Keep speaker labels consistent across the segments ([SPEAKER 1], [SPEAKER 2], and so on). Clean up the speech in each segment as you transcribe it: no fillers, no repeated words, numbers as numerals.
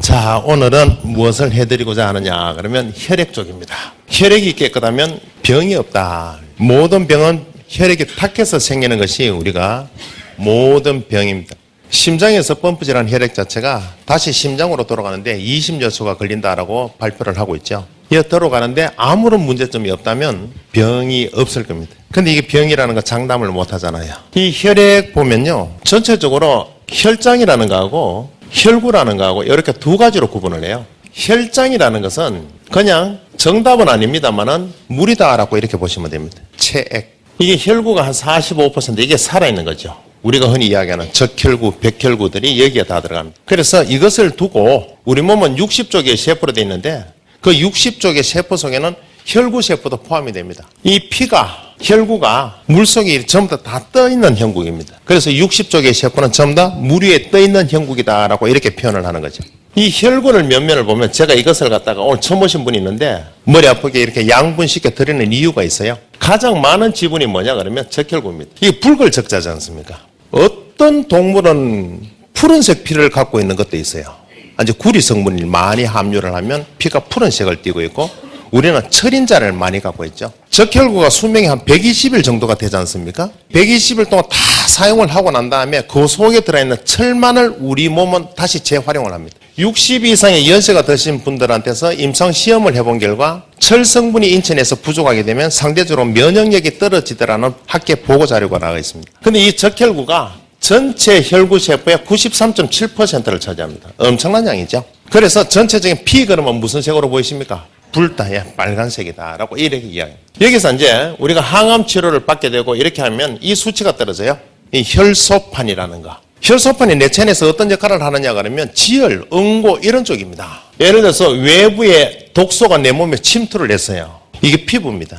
[SPEAKER 1] 자, 오늘은 무엇을 해드리고자 하느냐 그러면 혈액 쪽입니다. 혈액이 깨끗하면 병이 없다. 모든 병은 혈액이 탁해서 생기는 것이 우리가 모든 병입니다. 심장에서 펌프 질환 혈액 자체가 다시 심장으로 돌아가는데 20여 초가 걸린다라고 발표를 하고 있죠. 이어 돌아가는데 아무런 문제점이 없다면 병이 없을 겁니다. 근데 이게 병이라는 거 장담을 못 하잖아요. 이 혈액 보면요, 전체적으로 혈장이라는 거하고 혈구라는 거하고 이렇게 두 가지로 구분을 해요. 혈장이라는 것은 그냥 정답은 아닙니다만은 물이다라고 이렇게 보시면 됩니다. 체액. 이게 혈구가 한 45% 이게 살아있는 거죠. 우리가 흔히 이야기하는 적혈구, 백혈구들이 여기에 다 들어갑니다. 그래서 이것을 두고 우리 몸은 60쪽의 세포로 되어 있는데 그 60쪽의 세포 속에는 혈구 세포도 포함이 됩니다. 이 피가, 혈구가 물속에 전부 다 떠있는 형국입니다. 그래서 60쪽의 세포는 전부 다 물 위에 떠있는 형국이다라고 이렇게 표현을 하는 거죠. 이 혈구를 면면을 보면 제가 이것을 갖다가 오늘 처음 오신 분이 있는데 머리 아프게 이렇게 양분시켜 드리는 이유가 있어요. 가장 많은 지분이 뭐냐 그러면 적혈구입니다. 이게 붉을 적자지 않습니까? 어떤 동물은 푸른색 피를 갖고 있는 것도 있어요. 이제 구리 성분이 많이 함유를 하면 피가 푸른색을 띠고 있고 우리는 철인자를 많이 갖고 있죠. 적혈구가 수명이 한 120일 정도가 되지 않습니까? 120일 동안 다 사용을 하고 난 다음에 그 속에 들어있는 철만을 우리 몸은 다시 재활용을 합니다. 60 이상의 연세가 드신 분들한테서 임상 시험을 해본 결과 철 성분이 인체내에서 부족하게 되면 상대적으로 면역력이 떨어지더라는 학계 보고 자료가 나와 있습니다. 근데 이 적혈구가 전체 혈구 세포의 93.7%를 차지합니다. 엄청난 양이죠. 그래서 전체적인 피 그러면 무슨 색으로 보이십니까? 불다야 빨간색이다라고 이렇게 이야기해요. 여기서 이제 우리가 항암 치료를 받게 되고 이렇게 하면 이 수치가 떨어져요. 이 혈소판이라는 거. 혈소판이 내 체내에서 어떤 역할을 하느냐 그러면 지혈, 응고 이런 쪽입니다. 예를 들어서 외부의 독소가 내 몸에 침투를 했어요. 이게 피부입니다.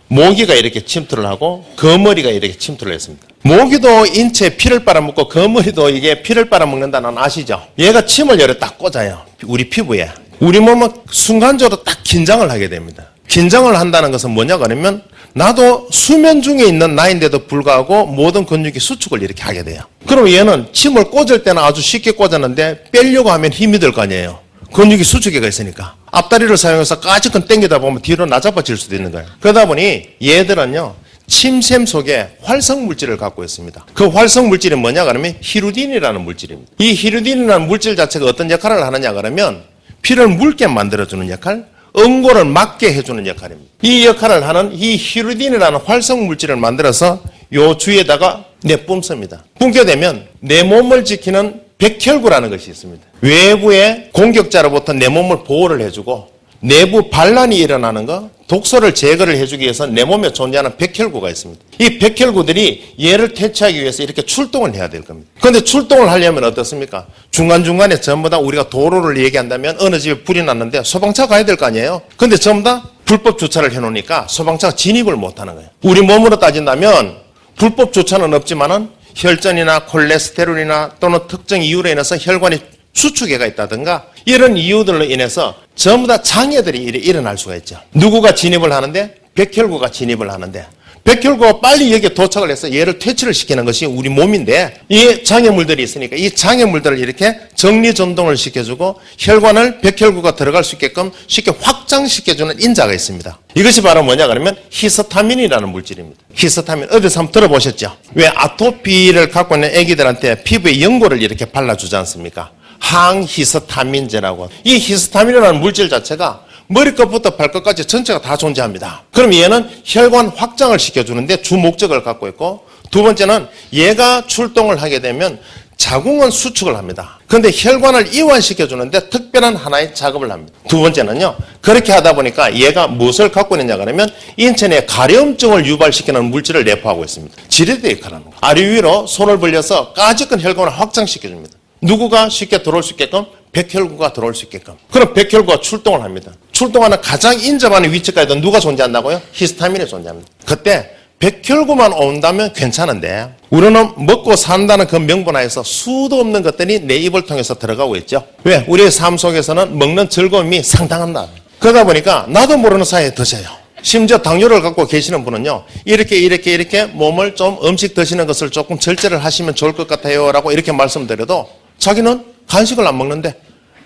[SPEAKER 1] 모기가 이렇게 침투를 하고 거머리가 이렇게 침투를 했습니다. 모기도 인체에 피를 빨아먹고 거머리도 이게 피를 빨아먹는다는 건 아시죠? 얘가 침을 열에 딱 꽂아요. 우리 피부에. 우리 몸은 순간적으로 딱 긴장을 하게 됩니다. 긴장을 한다는 것은 뭐냐 그러면 나도 수면 중에 있는 나인데도 불구하고 모든 근육이 수축을 이렇게 하게 돼요. 그럼 얘는 침을 꽂을 때는 아주 쉽게 꽂았는데 빼려고 하면 힘이 들 거 아니에요. 근육이 수축기가 있으니까. 앞다리를 사용해서 까짓건 당기다 보면 뒤로 나잡아질 수도 있는 거예요. 그러다 보니 얘들은요, 침샘 속에 활성물질을 갖고 있습니다. 그 활성물질이 뭐냐 그러면 히루딘이라는 물질입니다. 이 히루딘이라는 물질 자체가 어떤 역할을 하느냐 그러면 피를 묽게 만들어주는 역할, 응고를 막게 해주는 역할입니다. 이 역할을 하는 이 히루딘이라는 활성물질을 만들어서 요 주위에다가 내뿜습니다. 뿜게 되면 내 몸을 지키는 백혈구라는 것이 있습니다. 외부의 공격자로부터 내 몸을 보호를 해주고 내부 반란이 일어나는 거, 독소를 제거를 해주기 위해서 내 몸에 존재하는 백혈구가 있습니다. 이 백혈구들이 얘를 퇴치하기 위해서 이렇게 출동을 해야 될 겁니다. 그런데 출동을 하려면 어떻습니까? 중간중간에 전부 다 우리가 도로를 얘기한다면 어느 집에 불이 났는데 소방차 가야 될 거 아니에요? 그런데 전부 다 불법 주차를 해놓으니까 소방차가 진입을 못하는 거예요. 우리 몸으로 따진다면 불법 주차는 없지만은 혈전이나 콜레스테롤이나 또는 특정 이유로 인해서 혈관이 수축해가 있다든가 이런 이유들로 인해서 전부 다 장애들이 일어날 수가 있죠. 누구가 진입을 하는데? 백혈구가 진입을 하는데 백혈구가 빨리 여기에 도착을 해서 얘를 퇴치를 시키는 것이 우리 몸인데 이 장애물들이 있으니까 이 장애물들을 이렇게 정리전동을 시켜주고 혈관을 백혈구가 들어갈 수 있게끔 쉽게 확장시켜주는 인자가 있습니다. 이것이 바로 뭐냐 그러면 히스타민이라는 물질입니다. 히스타민 어디서 한번 들어보셨죠? 왜 아토피를 갖고 있는 애기들한테 피부에 연고를 이렇게 발라주지 않습니까? 항히스타민제라고. 이 히스타민이라는 물질 자체가 머리끝부터 발끝까지 전체가 다 존재합니다. 그럼 얘는 혈관 확장을 시켜주는데 주 목적을 갖고 있고 두 번째는 얘가 출동을 하게 되면 자궁은 수축을 합니다. 그런데 혈관을 이완시켜주는데 특별한 하나의 작업을 합니다. 두 번째는요, 그렇게 하다 보니까 얘가 무엇을 갖고 있느냐 그러면 인체 내 가려움증을 유발시키는 물질을 내포하고 있습니다. 지레대 역할을 합니다. 아래 위로 손을 벌려서 까짓건 혈관을 확장시켜줍니다. 누구가 쉽게 들어올 수 있게끔? 백혈구가 들어올 수 있게끔. 그럼 백혈구가 출동을 합니다. 출동하는 가장 인접하는 위치까지도 누가 존재한다고요? 히스타민이 존재합니다. 그때 백혈구만 온다면 괜찮은데 우리는 먹고 산다는 그 명분하에서 수도 없는 것들이 내 입을 통해서 들어가고 있죠. 왜? 우리의 삶 속에서는 먹는 즐거움이 상당합니다. 그러다 보니까 나도 모르는 사이에 드셔요. 심지어 당뇨를 갖고 계시는 분은요, 이렇게 몸을 좀 음식 드시는 것을 조금 절제를 하시면 좋을 것 같아요 라고 이렇게 말씀드려도 자기는 간식을 안 먹는데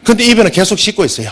[SPEAKER 1] 근데 입에는 계속 씻고 있어요.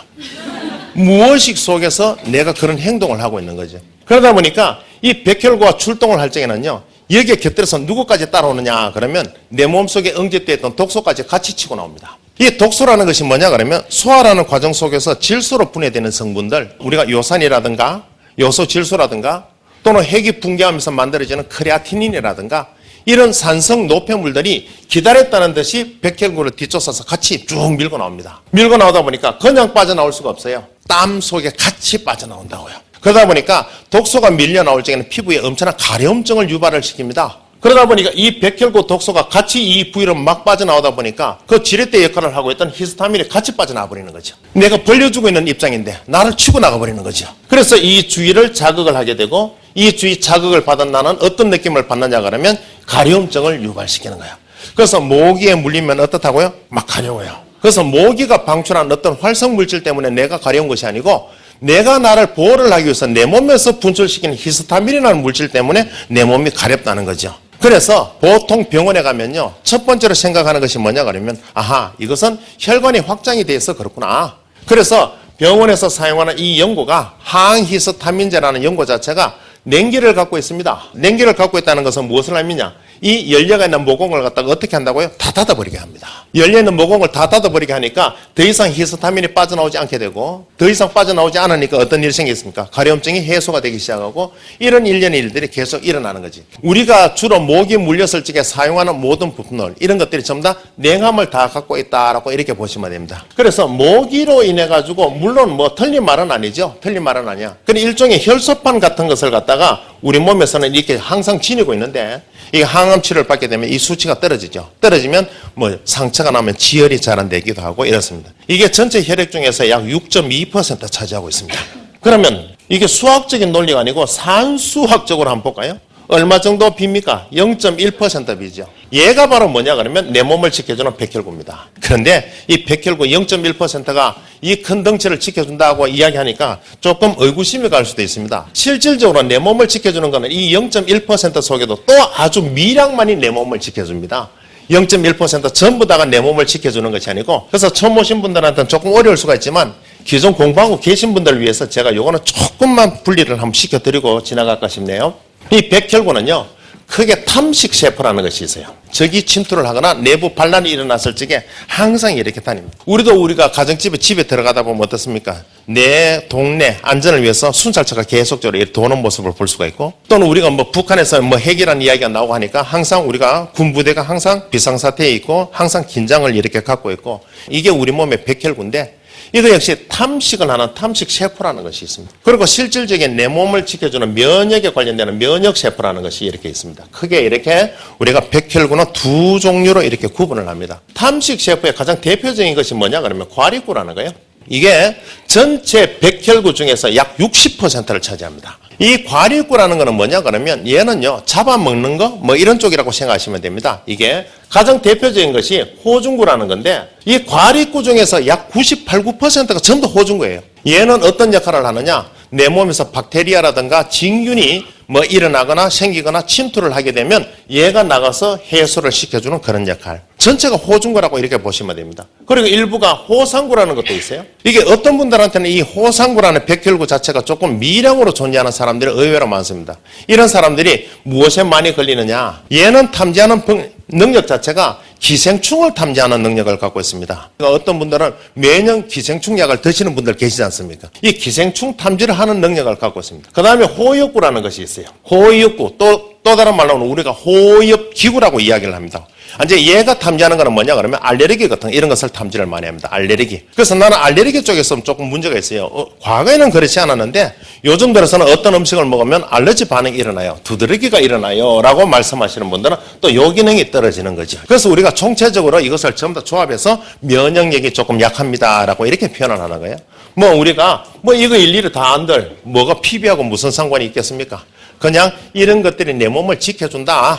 [SPEAKER 1] 무의식 속에서 내가 그런 행동을 하고 있는 거죠. 그러다 보니까 이 백혈구가 출동을 할 적에는요, 여기에 곁들여서 누구까지 따라오느냐 그러면 내 몸속에 응집되어 있던 독소까지 같이 치고 나옵니다. 이 독소라는 것이 뭐냐 그러면 소화라는 과정 속에서 질소로 분해되는 성분들, 우리가 요산이라든가 요소 질소라든가 또는 핵이 붕괴하면서 만들어지는 크레아티닌이라든가 이런 산성 노폐물들이 기다렸다는 듯이 백혈구를 뒤쫓아서 같이 쭉 밀고 나옵니다. 밀고 나오다 보니까 그냥 빠져나올 수가 없어요. 땀 속에 같이 빠져나온다고요. 그러다 보니까 독소가 밀려 나올 적에는 피부에 엄청난 가려움증을 유발을 시킵니다. 그러다 보니까 이 백혈구 독소가 같이 이 부위로 막 빠져나오다 보니까 그 지렛대 역할을 하고 있던 히스타민이 같이 빠져나와 버리는 거죠. 내가 벌려주고 있는 입장인데 나를 치고 나가 버리는 거죠. 그래서 이 주위를 자극을 하게 되고 이 주위 자극을 받은 나는 어떤 느낌을 받느냐 그러면 가려움증을 유발시키는 거예요. 그래서 모기에 물리면 어떻다고요? 막 가려워요. 그래서 모기가 방출한 어떤 활성 물질 때문에 내가 가려운 것이 아니고 내가 나를 보호를 하기 위해서 내 몸에서 분출시키는 히스타민이라는 물질 때문에 내 몸이 가렵다는 거죠. 그래서 보통 병원에 가면요, 첫 번째로 생각하는 것이 뭐냐 그러면 아하, 이것은 혈관이 확장이 돼서 그렇구나. 그래서 병원에서 사용하는 이 연고가 항히스타민제라는 연고 자체가 냉기를 갖고 있습니다. 냉기를 갖고 있다는 것은 무엇을 의미냐? 이 열려가 있는 모공을 갖다가 어떻게 한다고요? 다 닫아버리게 합니다. 열려있는 모공을 다 닫아버리게 하니까 더 이상 히스타민이 빠져나오지 않게 되고 더 이상 빠져나오지 않으니까 어떤 일이 생겼습니까? 가려움증이 해소가 되기 시작하고 이런 일련의 일들이 계속 일어나는 거지. 우리가 주로 모기 물렸을 적에 사용하는 모든 부품들 이런 것들이 전부 다 냉함을 다 갖고 있다라고 이렇게 보시면 됩니다. 그래서 모기로 인해 가지고 물론 뭐 틀린 말은 아니죠. 틀린 말은 아니야. 근데 일종의 혈소판 같은 것을 갖다가 우리 몸에서는 이렇게 항상 지니고 있는데 이 항암 치료를 받게 되면 이 수치가 떨어지죠. 떨어지면 뭐 상처가 나면 지혈이 잘 안 되기도 하고 이렇습니다. 이게 전체 혈액 중에서 약 6.2% 차지하고 있습니다. 그러면 이게 수학적인 논리가 아니고 산수학적으로 한번 볼까요? 얼마 정도 빕니까? 0.1% 비죠. 얘가 바로 뭐냐 그러면 내 몸을 지켜주는 백혈구입니다. 그런데 이 백혈구 0.1%가 이 큰 덩치를 지켜준다고 이야기하니까 조금 의구심이 갈 수도 있습니다. 실질적으로 내 몸을 지켜주는 것은 이 0.1% 속에도 또 아주 미량만이 내 몸을 지켜줍니다. 0.1% 전부 다가 내 몸을 지켜주는 것이 아니고, 그래서 처음 오신 분들한테는 조금 어려울 수가 있지만 기존 공부하고 계신 분들을 위해서 제가 요거는 조금만 분리를 한번 시켜드리고 지나갈까 싶네요. 이 백혈구는요, 크게 탐식세포라는 것이 있어요. 적이 침투를 하거나 내부 반란이 일어났을 적에 항상 이렇게 다닙니다. 우리가 가정집에 집에 들어가다 보면 어떻습니까? 내 동네 안전을 위해서 순찰차가 계속적으로 이렇게 도는 모습을 볼 수가 있고, 또는 우리가 뭐 북한에서 뭐 핵이라는 이야기가 나오고 하니까 항상 우리가 군부대가 항상 비상사태에 있고 항상 긴장을 이렇게 갖고 있고, 이게 우리 몸의 백혈구인데 이거 역시 탐식을 하는 탐식세포라는 것이 있습니다. 그리고 실질적인 내 몸을 지켜주는 면역에 관련되는 면역세포라는 것이 이렇게 있습니다. 크게 이렇게 우리가 백혈구는 두 종류로 이렇게 구분을 합니다. 탐식세포의 가장 대표적인 것이 뭐냐 그러면 과립구라는 거예요. 이게 전체 백혈구 중에서 약 60%를 차지합니다. 이 과립구라는 거는 뭐냐 그러면 얘는요, 잡아먹는 거 뭐 이런 쪽이라고 생각하시면 됩니다. 이게 가장 대표적인 것이 호중구라는 건데 이 과립구 중에서 약 98, 9%가 전부 호중구예요. 얘는 어떤 역할을 하느냐? 내 몸에서 박테리아라든가 진균이 뭐 일어나거나 생기거나 침투를 하게 되면 얘가 나가서 해소를 시켜주는 그런 역할. 전체가 호중구라고 이렇게 보시면 됩니다. 그리고 일부가 호상구라는 것도 있어요. 이게 어떤 분들한테는 이 호상구라는 백혈구 자체가 조금 미량으로 존재하는 사람들이 의외로 많습니다. 이런 사람들이 무엇에 많이 걸리느냐? 얘는 탐지하는 능력 자체가 기생충을 탐지하는 능력을 갖고 있습니다. 그러니까 어떤 분들은 매년 기생충 약을 드시는 분들 계시지 않습니까? 이 기생충 탐지를 하는 능력을 갖고 있습니다. 그 다음에 호흡구라는 것이 있어요. 호흡구, 또 다른 말로는 우리가 호흡기구라고 이야기를 합니다. 이제 얘가 탐지하는 거는 뭐냐 그러면 알레르기 같은 이런 것을 탐지를 많이 합니다. 알레르기. 그래서 나는 알레르기 쪽에서 조금 문제가 있어요. 과거에는 그렇지 않았는데 요즘 들어서는 어떤 음식을 먹으면 알러지 반응이 일어나요. 두드러기가 일어나요. 라고 말씀하시는 분들은 또 요 기능이 떨어지는 거죠. 그래서 우리가 총체적으로 이것을 전부 다 조합해서 면역력이 조금 약합니다. 라고 이렇게 표현을 하는 거예요. 뭐 우리가 뭐 이거 일일이 다 안들 뭐가 피부하고 무슨 상관이 있겠습니까? 그냥 이런 것들이 내 몸을 지켜준다.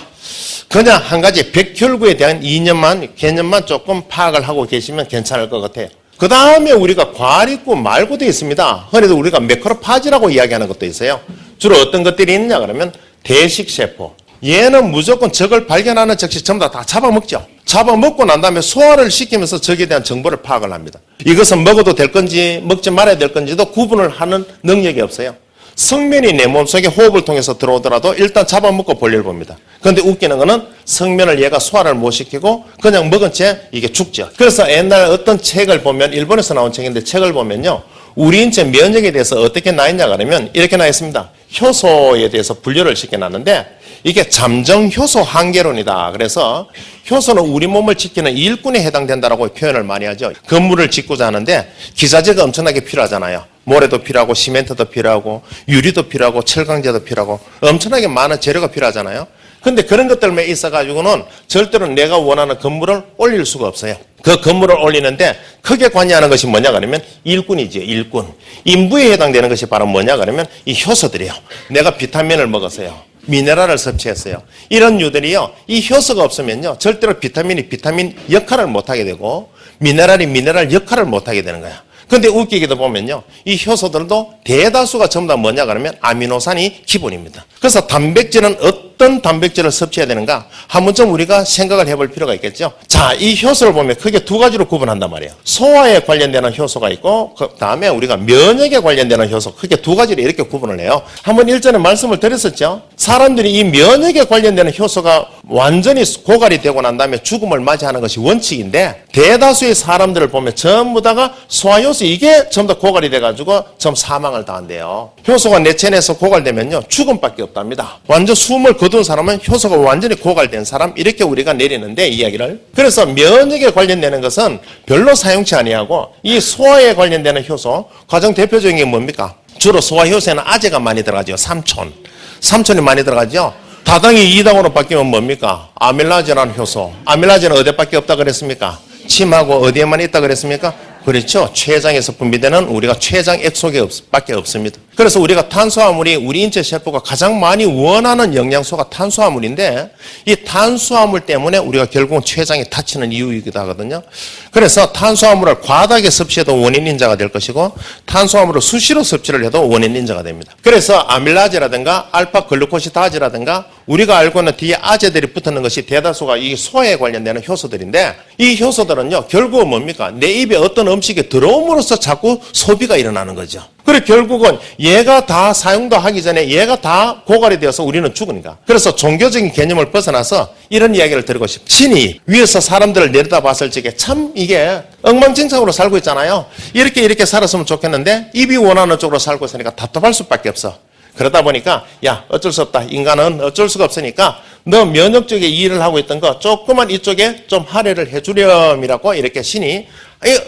[SPEAKER 1] 그냥 한 가지 백혈구에 대한 개념만 조금 파악을 하고 계시면 괜찮을 것 같아요. 그 다음에 우리가 과립구 말고도 있습니다. 그래도 우리가 매크로파지라고 이야기하는 것도 있어요. 주로 어떤 것들이 있느냐 그러면 대식세포, 얘는 무조건 적을 발견하는 즉시 전부 다 잡아먹죠. 잡아먹고 난 다음에 소화를 시키면서 적에 대한 정보를 파악을 합니다. 이것은 먹어도 될 건지 먹지 말아야 될 건지도 구분을 하는 능력이 없어요. 성면이 내 몸속에 호흡을 통해서 들어오더라도 일단 잡아먹고 볼일을 봅니다. 그런데 웃기는 거는 성면을 얘가 소화를 못 시키고 그냥 먹은 채 이게 죽죠. 그래서 옛날 어떤 책을 보면, 일본에서 나온 책인데 책을 보면요, 우리 인체 면역에 대해서 어떻게 나 있냐 그러면 이렇게 나 있습니다. 효소에 대해서 분류를 시켜놨는데 이게 잠정 효소 한계론이다. 그래서 효소는 우리 몸을 지키는 일꾼에 해당된다라고 표현을 많이 하죠. 건물을 짓고자 하는데 기자재가 엄청나게 필요하잖아요. 모래도 필요하고 시멘트도 필요하고 유리도 필요하고 철강제도 필요하고 엄청나게 많은 재료가 필요하잖아요. 근데 그런 것들만 있어가지고는 절대로 내가 원하는 건물을 올릴 수가 없어요. 그 건물을 올리는데 크게 관여하는 것이 뭐냐 그러면 일꾼이죠. 일꾼. 인부에 해당되는 것이 바로 뭐냐 그러면 이 효소들이에요. 내가 비타민을 먹었어요. 미네랄을 섭취했어요. 이런 류들이요, 이 효소가 없으면요 절대로 비타민 역할을 못하게 되고 미네랄이 미네랄 역할을 못하게 되는 거야. 근데 웃기게도 보면요, 이 효소들도 대다수가 전부 다 뭐냐 그러면 아미노산이 기본입니다. 그래서 단백질은 어떤 단백질을 섭취해야 되는가 한 번쯤 우리가 생각을 해볼 필요가 있겠죠. 자, 이 효소를 보면 크게 두 가지로 구분한단 말이에요. 소화에 관련되는 효소가 있고 그 다음에 우리가 면역에 관련되는 효소, 크게 두 가지로 이렇게 구분을 해요. 한번 일전에 말씀을 드렸었죠. 사람들이 이 면역에 관련되는 효소가 완전히 고갈이 되고 난 다음에 죽음을 맞이하는 것이 원칙인데 대다수의 사람들을 보면 전부 다가 소화효소 이게 전부 다 고갈이 돼가지고 전부 사망을 당한대요. 효소가 내 체내에서 고갈되면요 죽음밖에 없답니다. 완전 숨을 거둔 사람은 효소가 완전히 고갈된 사람 이렇게 우리가 내리는데 이야기를. 그래서 면역에 관련되는 것은 별로 사용치 아니하고 이 소화에 관련되는 효소 가장 대표적인 게 뭡니까? 주로 소화효소에는 아제가 많이 들어가죠. 삼촌이 많이 들어가죠. 다당이 2당으로 바뀌면 뭡니까? 아밀라제라는 효소. 아밀라제는 어디밖에 없다 그랬습니까? 침하고 어디에만 있다 그랬습니까? 그렇죠. 췌장에서 분비되는 우리가 췌장 액 속에 밖에 없습니다. 그래서 우리가 탄수화물이 우리 인체 세포가 가장 많이 원하는 영양소가 탄수화물인데 이 탄수화물 때문에 우리가 결국은 췌장에 다치는 이유이기도 하거든요. 그래서 탄수화물을 과다하게 섭취해도 원인 인자가 될 것이고 탄수화물을 수시로 섭취를 해도 원인 인자가 됩니다. 그래서 아밀라제라든가 알파 글루코시다즈라든가 우리가 알고 있는 뒤에 아제들이 붙는 것이 대다수가 이 소화에 관련되는 효소들인데 이 효소들은요 결국은 뭡니까? 내 입에 어떤 음식이 들어옴으로써 자꾸 소비가 일어나는 거죠. 그리고 결국은 얘가 다 사용도 하기 전에 얘가 다 고갈이 되어서 우리는 죽으니까. 그래서 종교적인 개념을 벗어나서 이런 이야기를 드리고 싶어요. 신이 위에서 사람들을 내려다봤을 적에 참 이게 엉망진창으로 살고 있잖아요. 이렇게 살았으면 좋겠는데 입이 원하는 쪽으로 살고 있으니까 답답할 수밖에 없어. 그러다 보니까 야 어쩔 수 없다. 인간은 어쩔 수가 없으니까 너 면역 쪽에 일을 하고 있던 거 조금만 이쪽에 좀 할애를 해주렴이라고 이렇게 신이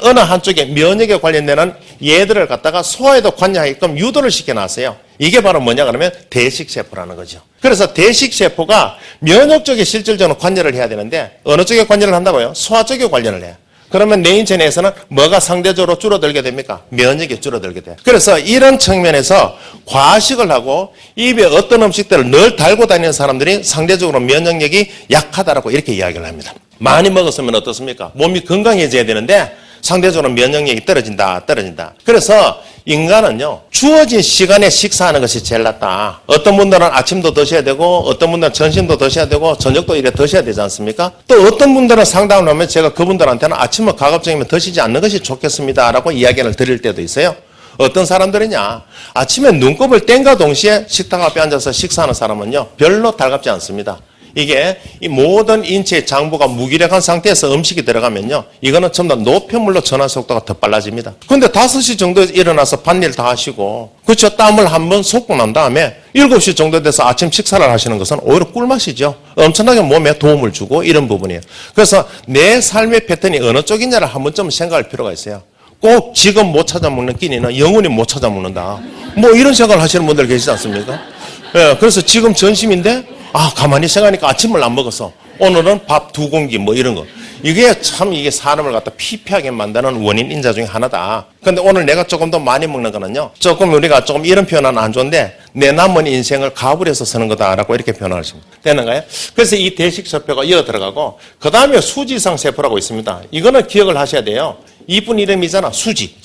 [SPEAKER 1] 어느 한쪽에 면역에 관련되는 얘들을 갖다가 소화에도 관여하게끔 유도를 시켜놨어요. 이게 바로 뭐냐 그러면 대식세포라는 거죠. 그래서 대식세포가 면역 쪽에 실질적으로 관여를 해야 되는데 어느 쪽에 관여를 한다고요? 소화 쪽에 관여를 해요. 그러면 내 인체 내에서는 뭐가 상대적으로 줄어들게 됩니까? 면역이 줄어들게 돼요. 그래서 이런 측면에서 과식을 하고 입에 어떤 음식들을 늘 달고 다니는 사람들이 상대적으로 면역력이 약하다라고 이렇게 이야기를 합니다. 많이 먹었으면 어떻습니까? 몸이 건강해져야 되는데 상대적으로 면역력이 떨어진다. 그래서 인간은요 주어진 시간에 식사하는 것이 제일 낫다. 어떤 분들은 아침도 드셔야 되고 어떤 분들은 점심도 드셔야 되고 저녁도 이래 드셔야 되지 않습니까? 또 어떤 분들은 상담을 하면 제가 그분들한테는 아침은 가급적이면 드시지 않는 것이 좋겠습니다 라고 이야기를 드릴 때도 있어요. 어떤 사람들이냐 아침에 눈곱을 뗀과 동시에 식탁 앞에 앉아서 식사하는 사람은요 별로 달갑지 않습니다. 이게 이 모든 인체의 장부가 무기력한 상태에서 음식이 들어가면요 이거는 전부 다 노폐물로 전환 속도가 더 빨라집니다. 근데 5시 정도에 일어나서 밭일 다 하시고 그렇죠. 땀을 한번 쏟고 난 다음에 7시 정도 돼서 아침 식사를 하시는 것은 오히려 꿀맛이죠. 엄청나게 몸에 도움을 주고 이런 부분이에요. 그래서 내 삶의 패턴이 어느 쪽이냐를 한 번쯤 생각할 필요가 있어요. 꼭 지금 못 찾아 먹는 끼니는 영원히 못 찾아 먹는다. 뭐 이런 생각을 하시는 분들 계시지 않습니까? 예, 그래서 지금 점심인데 가만히 생각하니까 아침을 안 먹었어. 오늘은 밥 2공기 뭐 이런 거. 이게 참 이게 사람을 갖다 피폐하게 만드는 원인 인자 중에 하나다. 근데 오늘 내가 조금 더 많이 먹는 거는요. 조금 우리가 조금 이런 표현은 안 좋은데 내 남은 인생을 가불 해서 쓰는 거다라고 이렇게 표현하십니다. 되는가요? 그래서 이 대식세포가 이어 들어가고 그 다음에 수지상 세포라고 있습니다. 이거는 기억을 하셔야 돼요. 이쁜 이름이잖아. 수지.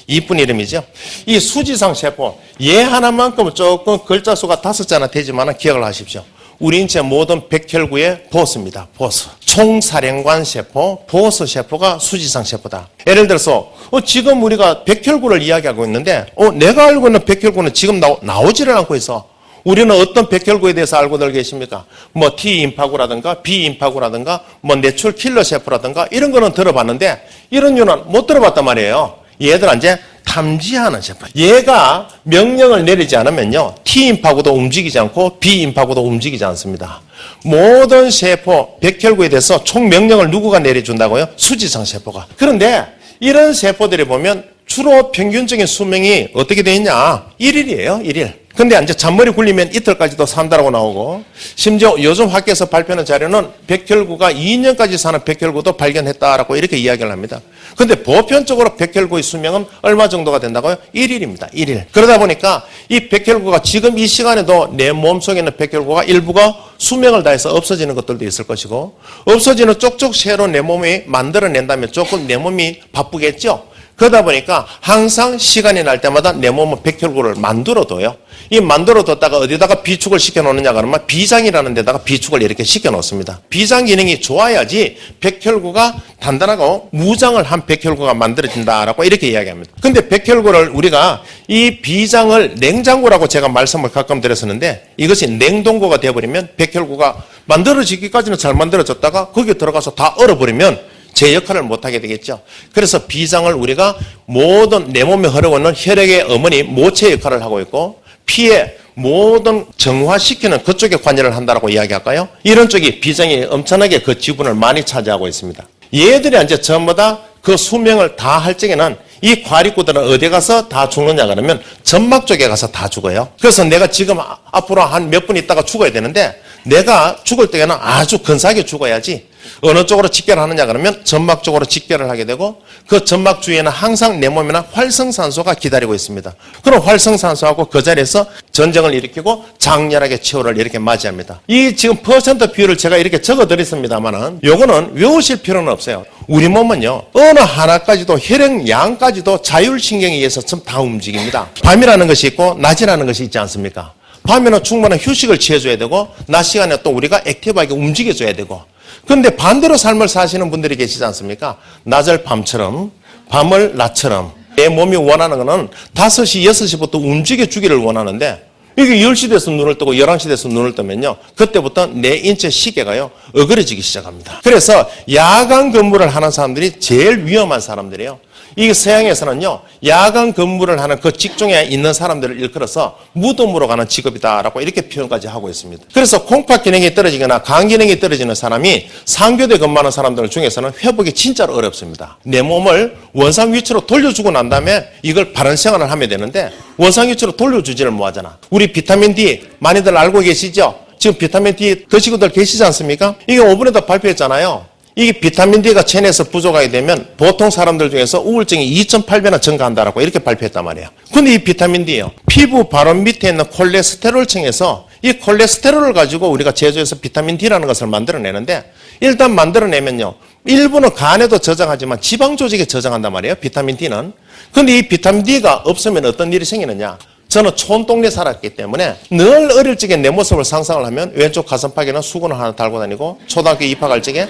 [SPEAKER 1] 이쁜 이름이죠. 이 수지상 세포 얘 하나만큼 조금 글자 수가 5자나 되지만 기억을 하십시오. 우리 인체 모든 백혈구의 보스입니다. 보스. 총사령관 세포, 보스 세포가 수지상 세포다. 예를 들어서 지금 우리가 백혈구를 이야기하고 있는데 내가 알고 있는 백혈구는 지금 나오지를 않고 있어. 우리는 어떤 백혈구에 대해서 알고들 계십니까? 뭐 T임파구라든가 B임파구라든가 뭐 내출 킬러 세포라든가 이런 거는 들어봤는데 이런 류는 못 들어봤단 말이에요. 얘들은 이제 탐지하는 세포. 얘가 명령을 내리지 않으면요. T임파구도 움직이지 않고 B임파구도 움직이지 않습니다. 모든 세포, 백혈구에 대해서 총 명령을 누구가 내려준다고요? 수지상 세포가. 그런데 이런 세포들이 보면 주로 평균적인 수명이 어떻게 되어 있냐? 1일이에요, 1일. 근데 이제 잔머리 굴리면 이틀까지도 산다라고 나오고, 심지어 요즘 학계에서 발표하는 자료는 백혈구가 2년까지 사는 백혈구도 발견했다라고 이렇게 이야기를 합니다. 근데 보편적으로 백혈구의 수명은 얼마 정도가 된다고요? 1일입니다. 1일. 그러다 보니까 이 백혈구가 지금 이 시간에도 내 몸속에 있는 백혈구가 일부가 수명을 다해서 없어지는 것들도 있을 것이고, 없어지는 쪽쪽 새로 내 몸이 만들어낸다면 조금 내 몸이 바쁘겠죠? 그러다 보니까 항상 시간이 날 때마다 내 몸은 백혈구를 만들어둬요. 이 만들어뒀다가 어디다가 비축을 시켜놓느냐 그러면 비장이라는 데다가 비축을 이렇게 시켜놓습니다. 비장 기능이 좋아야지 백혈구가 단단하고 무장을 한 백혈구가 만들어진다라고 이렇게 이야기합니다. 근데 백혈구를 우리가 이 비장을 냉장고라고 제가 말씀을 가끔 드렸었는데 이것이 냉동고가 되어버리면 백혈구가 만들어지기까지는 잘 만들어졌다가 거기에 들어가서 다 얼어버리면 제 역할을 못하게 되겠죠. 그래서 비장을 우리가 모든 내 몸에 흐르고 있는 혈액의 어머니 모체 역할을 하고 있고 피에 모든 정화시키는 그쪽에 관여를 한다고 이야기할까요? 이런 쪽이 비장이 엄청나게 그 지분을 많이 차지하고 있습니다. 얘들이 이제 전부 다 그 수명을 다 할 적에는 이 과립구들은 어디 가서 다 죽느냐 그러면 점막 쪽에 가서 다 죽어요. 그래서 내가 지금 앞으로 한 몇 분 있다가 죽어야 되는데 내가 죽을 때에는 아주 근사하게 죽어야지 어느 쪽으로 직결하느냐 그러면 점막 쪽으로 직결을 하게 되고 그 점막 주위에는 항상 내 몸에는 활성산소가 기다리고 있습니다. 그럼 활성산소하고 그 자리에서 전쟁을 일으키고 장렬하게 최후를 이렇게 맞이합니다. 이 지금 퍼센트 비율을 제가 이렇게 적어드렸습니다만은 요거는 외우실 필요는 없어요. 우리 몸은요 어느 하나까지도 혈액량까지도 자율신경에 의해서 좀 다 움직입니다. 밤이라는 것이 있고 낮이라는 것이 있지 않습니까? 밤에는 충분한 휴식을 취해줘야 되고 낮 시간에 또 우리가 액티브하게 움직여줘야 되고 그런데 반대로 삶을 사시는 분들이 계시지 않습니까? 낮을 밤처럼 밤을 낮처럼 내 몸이 원하는 것은 5시, 6시부터 움직여주기를 원하는데 이게 10시 돼서 눈을 뜨고 11시 돼서 눈을 뜨면요. 그때부터 내 인체 시계가요. 어그러지기 시작합니다. 그래서 야간 근무를 하는 사람들이 제일 위험한 사람들이에요. 이 서양에서는요. 야간 근무를 하는 그 직종에 있는 사람들을 일컬어서 무덤으로 가는 직업이다라고 이렇게 표현까지 하고 있습니다. 그래서 콩팥 기능이 떨어지거나 간 기능이 떨어지는 사람이 상교대 근무하는 사람들 중에서는 회복이 진짜로 어렵습니다. 내 몸을 원상 위치로 돌려주고 난 다음에 이걸 바른 생활을 하면 되는데 원상 위치로 돌려주지를 못하잖아. 우리 비타민 D 많이들 알고 계시죠? 지금 비타민 D 드시고들 계시지 않습니까? 이게 5분에도 발표했잖아요. 이게 비타민 D가 체내에서 부족하게 되면 보통 사람들 중에서 우울증이 2.8배나 증가한다라고 이렇게 발표했단 말이에요. 근데 이 비타민 D요. 피부 바로 밑에 있는 콜레스테롤층에서 이 콜레스테롤을 가지고 우리가 제조해서 비타민 D라는 것을 만들어내는데 일단 만들어내면요. 일부는 간에도 저장하지만 지방 조직에 저장한단 말이에요. 비타민 D는. 근데 이 비타민 D가 없으면 어떤 일이 생기느냐. 저는 촌동네 살았기 때문에 늘 어릴 적에 내 모습을 상상을 하면 왼쪽 가슴팍에는 수건을 하나 달고 다니고 초등학교 입학할 적에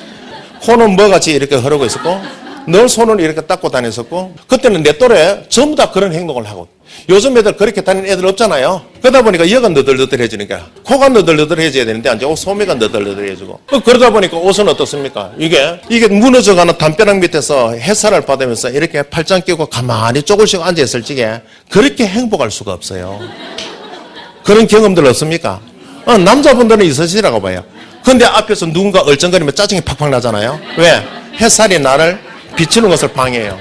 [SPEAKER 1] 코는 뭐같이 이렇게 흐르고 있었고 늘 손을 이렇게 닦고 다녔었고 그때는 내 또래 전부 다 그런 행동을 하고 요즘 애들 그렇게 다니는 애들 없잖아요. 그러다 보니까 혀가 너덜너덜해지니까 코가 너덜너덜해져야 되는데 이제 소매가 너덜너덜해지고 그러다 보니까 옷은 어떻습니까? 이게 무너져가는 담벼락 밑에서 햇살을 받으면서 이렇게 팔짱 끼고 가만히 쪼글씩 앉아있을 적에 그렇게 행복할 수가 없어요. 그런 경험들 없습니까? 남자분들은 있으시라고 봐요. 근데 앞에서 누군가 얼쩡거리면 짜증이 팍팍 나잖아요. 왜? 햇살이 나를 비추는 것을 방해해요.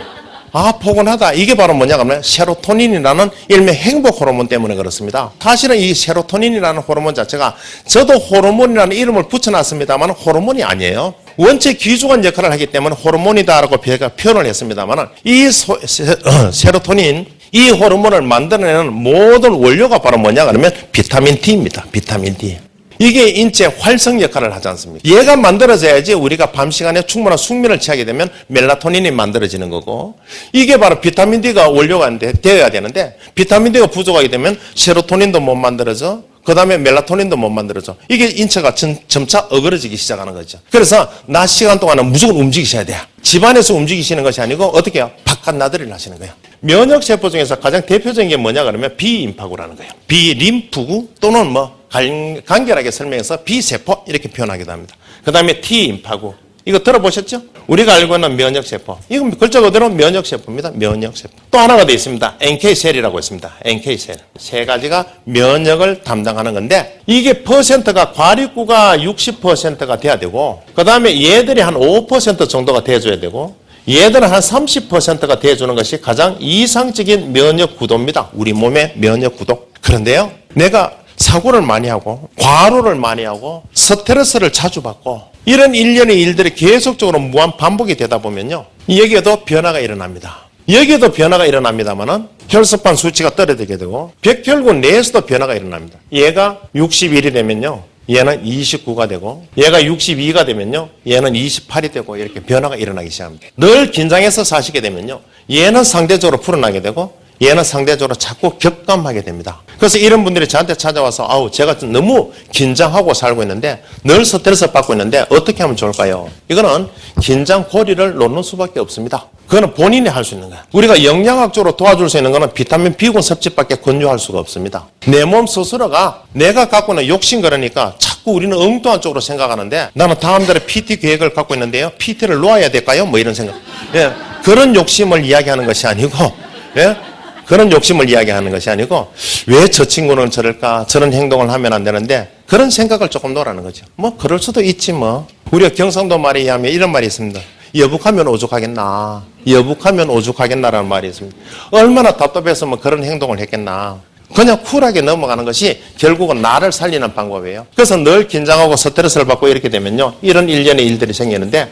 [SPEAKER 1] 아, 포근하다. 이게 바로 뭐냐 하면 세로토닌이라는 일명 행복 호르몬 때문에 그렇습니다. 사실은 이 세로토닌이라는 호르몬 자체가 저도 호르몬이라는 이름을 붙여놨습니다만 호르몬이 아니에요. 원체 귀중한 역할을 하기 때문에 호르몬이다라고 제가 표현을 했습니다만 이 세로토닌 이 호르몬을 만들어내는 모든 원료가 바로 뭐냐 하면 비타민 D입니다. 비타민 D. 이게 인체 활성 역할을 하지 않습니까? 얘가 만들어져야지 우리가 밤 시간에 충분한 숙면을 취하게 되면 멜라토닌이 만들어지는 거고 이게 바로 비타민 D가 원료가 되어야 되는데 비타민 D가 부족하게 되면 세로토닌도 못 만들어져 그 다음에 멜라토닌도 못 만들어져. 이게 인체가 점차 어그러지기 시작하는 거죠. 그래서 낮 시간 동안은 무조건 움직이셔야 돼요. 집안에서 움직이시는 것이 아니고 어떻게 해요? 바깥 나들이를 하시는 거예요. 면역세포 중에서 가장 대표적인 게 뭐냐 그러면 비림파구라는 거예요. 비림프구 또는 간결하게 설명해서 비세포 이렇게 표현하기도 합니다. 그 다음에 T림파구. 이거 들어보셨죠? 우리가 알고 있는 면역세포. 이건 글자 그대로 면역세포입니다. 면역세포. 또 하나가 더 있습니다. NK셀이라고 있습니다. NK셀. 세 가지가 면역을 담당하는 건데 이게 퍼센트가 과립구가 60%가 돼야 되고 그 다음에 얘들이 한 5% 정도가 돼줘야 되고 얘들은 한 30%가 돼주는 것이 가장 이상적인 면역 구도입니다. 우리 몸의 면역 구도. 그런데요. 내가 사고를 많이 하고 과로를 많이 하고 스트레스를 자주 받고 이런 일련의 일들이 계속적으로 무한 반복이 되다 보면요. 여기에도 변화가 일어납니다. 여기에도 변화가 일어납니다만은 혈소판 수치가 떨어지게 되고 백혈구 내에서도 변화가 일어납니다. 얘가 61이 되면요. 얘는 29가 되고 얘가 62가 되면요. 얘는 28이 되고 이렇게 변화가 일어나기 시작합니다. 늘 긴장해서 사시게 되면요. 얘는 상대적으로 풀어나게 되고 얘는 상대적으로 자꾸 격감하게 됩니다. 그래서 이런 분들이 저한테 찾아와서 아우 제가 너무 긴장하고 살고 있는데 늘 스트레스 받고 있는데 어떻게 하면 좋을까요? 이거는 긴장 고리를 놓는 수밖에 없습니다. 그거는 본인이 할 수 있는 거예요. 우리가 영양학적으로 도와줄 수 있는 거는 비타민 B군 섭취밖에 권유할 수가 없습니다. 내 몸 스스로가 내가 갖고 있는 욕심 그러니까 자꾸 우리는 엉뚱한 쪽으로 생각하는데 나는 다음 달에 PT 계획을 갖고 있는데요. PT를 놓아야 될까요? 뭐 이런 생각. 예, 그런 욕심을 이야기하는 것이 아니고 예? 그런 욕심을 이야기하는 것이 아니고 왜 저 친구는 저럴까 저런 행동을 하면 안 되는데 그런 생각을 조금 놓으라는 거죠. 뭐 그럴 수도 있지 뭐. 우리가 경상도 말에 의하면 이런 말이 있습니다. 여북하면 오죽하겠나. 여북하면 오죽하겠나라는 말이 있습니다. 얼마나 답답했으면 그런 행동을 했겠나. 그냥 쿨하게 넘어가는 것이 결국은 나를 살리는 방법이에요. 그래서 늘 긴장하고 스트레스를 받고 이렇게 되면요. 이런 일련의 일들이 생기는데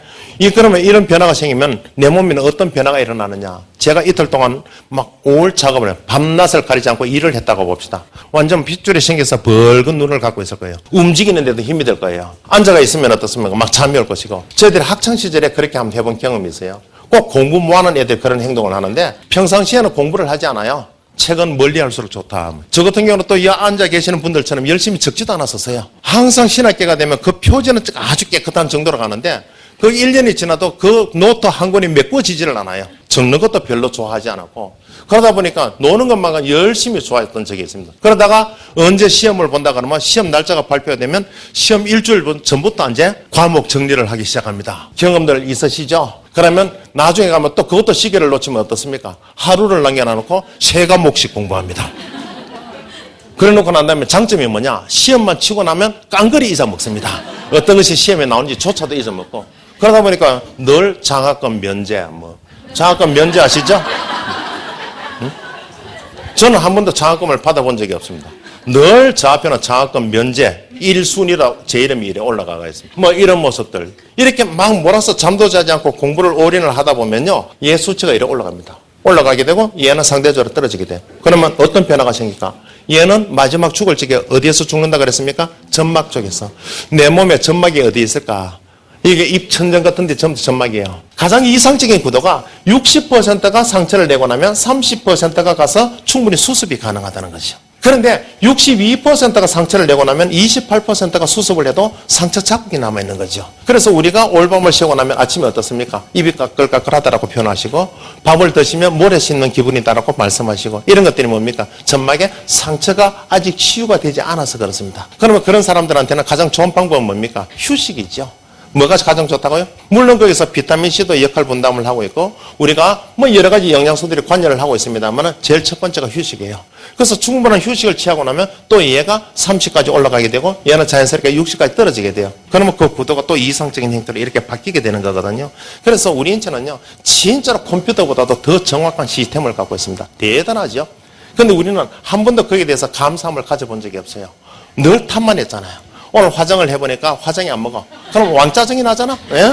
[SPEAKER 1] 그러면 이런 변화가 생기면 내 몸에는 어떤 변화가 일어나느냐. 제가 이틀 동안 막 올 작업을 해요. 밤낮을 가리지 않고 일을 했다고 봅시다. 완전 핏줄이 생겨서 붉은 눈을 갖고 있을 거예요. 움직이는데도 힘이 들 거예요. 앉아가 있으면 어떻습니까? 막 잠이 올 것이고. 저희들이 학창시절에 그렇게 한번 해본 경험이 있어요. 꼭 공부 못하는 애들이 그런 행동을 하는데 평상시에는 공부를 하지 않아요. 책은 멀리 할수록 좋다. 저 같은 경우는 또 이 앉아 계시는 분들처럼 열심히 적지도 않았었어요. 항상 신학기가 되면 그 표지는 아주 깨끗한 정도로 가는데 그 1년이 지나도 그 노트 한 권이 메꿔지지를 않아요. 적는 것도 별로 좋아하지 않았고 그러다 보니까 노는 것만 열심히 좋아했던 적이 있습니다. 그러다가 언제 시험을 본다 그러면 시험 날짜가 발표되면 시험 일주일 전부터 이제 과목 정리를 하기 시작합니다. 경험들 있으시죠? 그러면 나중에 가면 또 그것도 시계를 놓치면 어떻습니까? 하루를 남겨놔놓고 3과목씩 공부합니다. 그래 놓고 난 다음에 장점이 뭐냐? 시험만 치고 나면 깡그리 잊어먹습니다. 어떤 것이 시험에 나오는지 조차도 잊어먹고 그러다 보니까 늘 장학금 면제 장학금 면제 아시죠? 응? 저는 한 번도 장학금을 받아본 적이 없습니다. 늘 저 앞에는 장학금 면제 1순위라 제 이름이 이래 올라가가 있습니다. 뭐 이런 모습들 이렇게 막 몰아서 잠도 자지 않고 공부를 올인을 하다 보면요 얘 수치가 이래 올라갑니다. 올라가게 되고 얘는 상대적으로 떨어지게 돼요. 그러면 어떤 변화가 생길까? 얘는 마지막 죽을 적에 어디에서 죽는다 그랬습니까? 점막 쪽에서. 내 몸에 점막이 어디 있을까? 이게 입천장 같은 데 전부 점막이에요. 가장 이상적인 구도가 60%가 상처를 내고 나면 30%가 가서 충분히 수습이 가능하다는 것이죠. 그런데 62%가 상처를 내고 나면 28%가 수습을 해도 상처 자국이 남아있는 거죠. 그래서 우리가 올밤을 쉬고 나면 아침에 어떻습니까? 입이 까끌까끌하다라고 표현하시고 밥을 드시면 모래 씹는 기분이다라고 말씀하시고 이런 것들이 뭡니까? 점막에 상처가 아직 치유가 되지 않아서 그렇습니다. 그러면 그런 사람들한테는 가장 좋은 방법은 뭡니까? 휴식이죠. 뭐가 가장 좋다고요? 물론 거기서 비타민C도 역할 분담을 하고 있고 우리가 뭐 여러 가지 영양소들이 관여를 하고 있습니다만 제일 첫 번째가 휴식이에요. 그래서 충분한 휴식을 취하고 나면 또 얘가 30까지 올라가게 되고 얘는 자연스럽게 60까지 떨어지게 돼요. 그러면 그 구도가 또 이상적인 형태로 이렇게 바뀌게 되는 거거든요. 그래서 우리 인체는요 진짜로 컴퓨터보다도 더 정확한 시스템을 갖고 있습니다. 대단하죠? 근데 우리는 한 번도 거기에 대해서 감사함을 가져본 적이 없어요. 늘 탓만 했잖아요. 오늘 화장을 해보니까 화장이 안 먹어. 그럼 왕짜증이 나잖아? 예?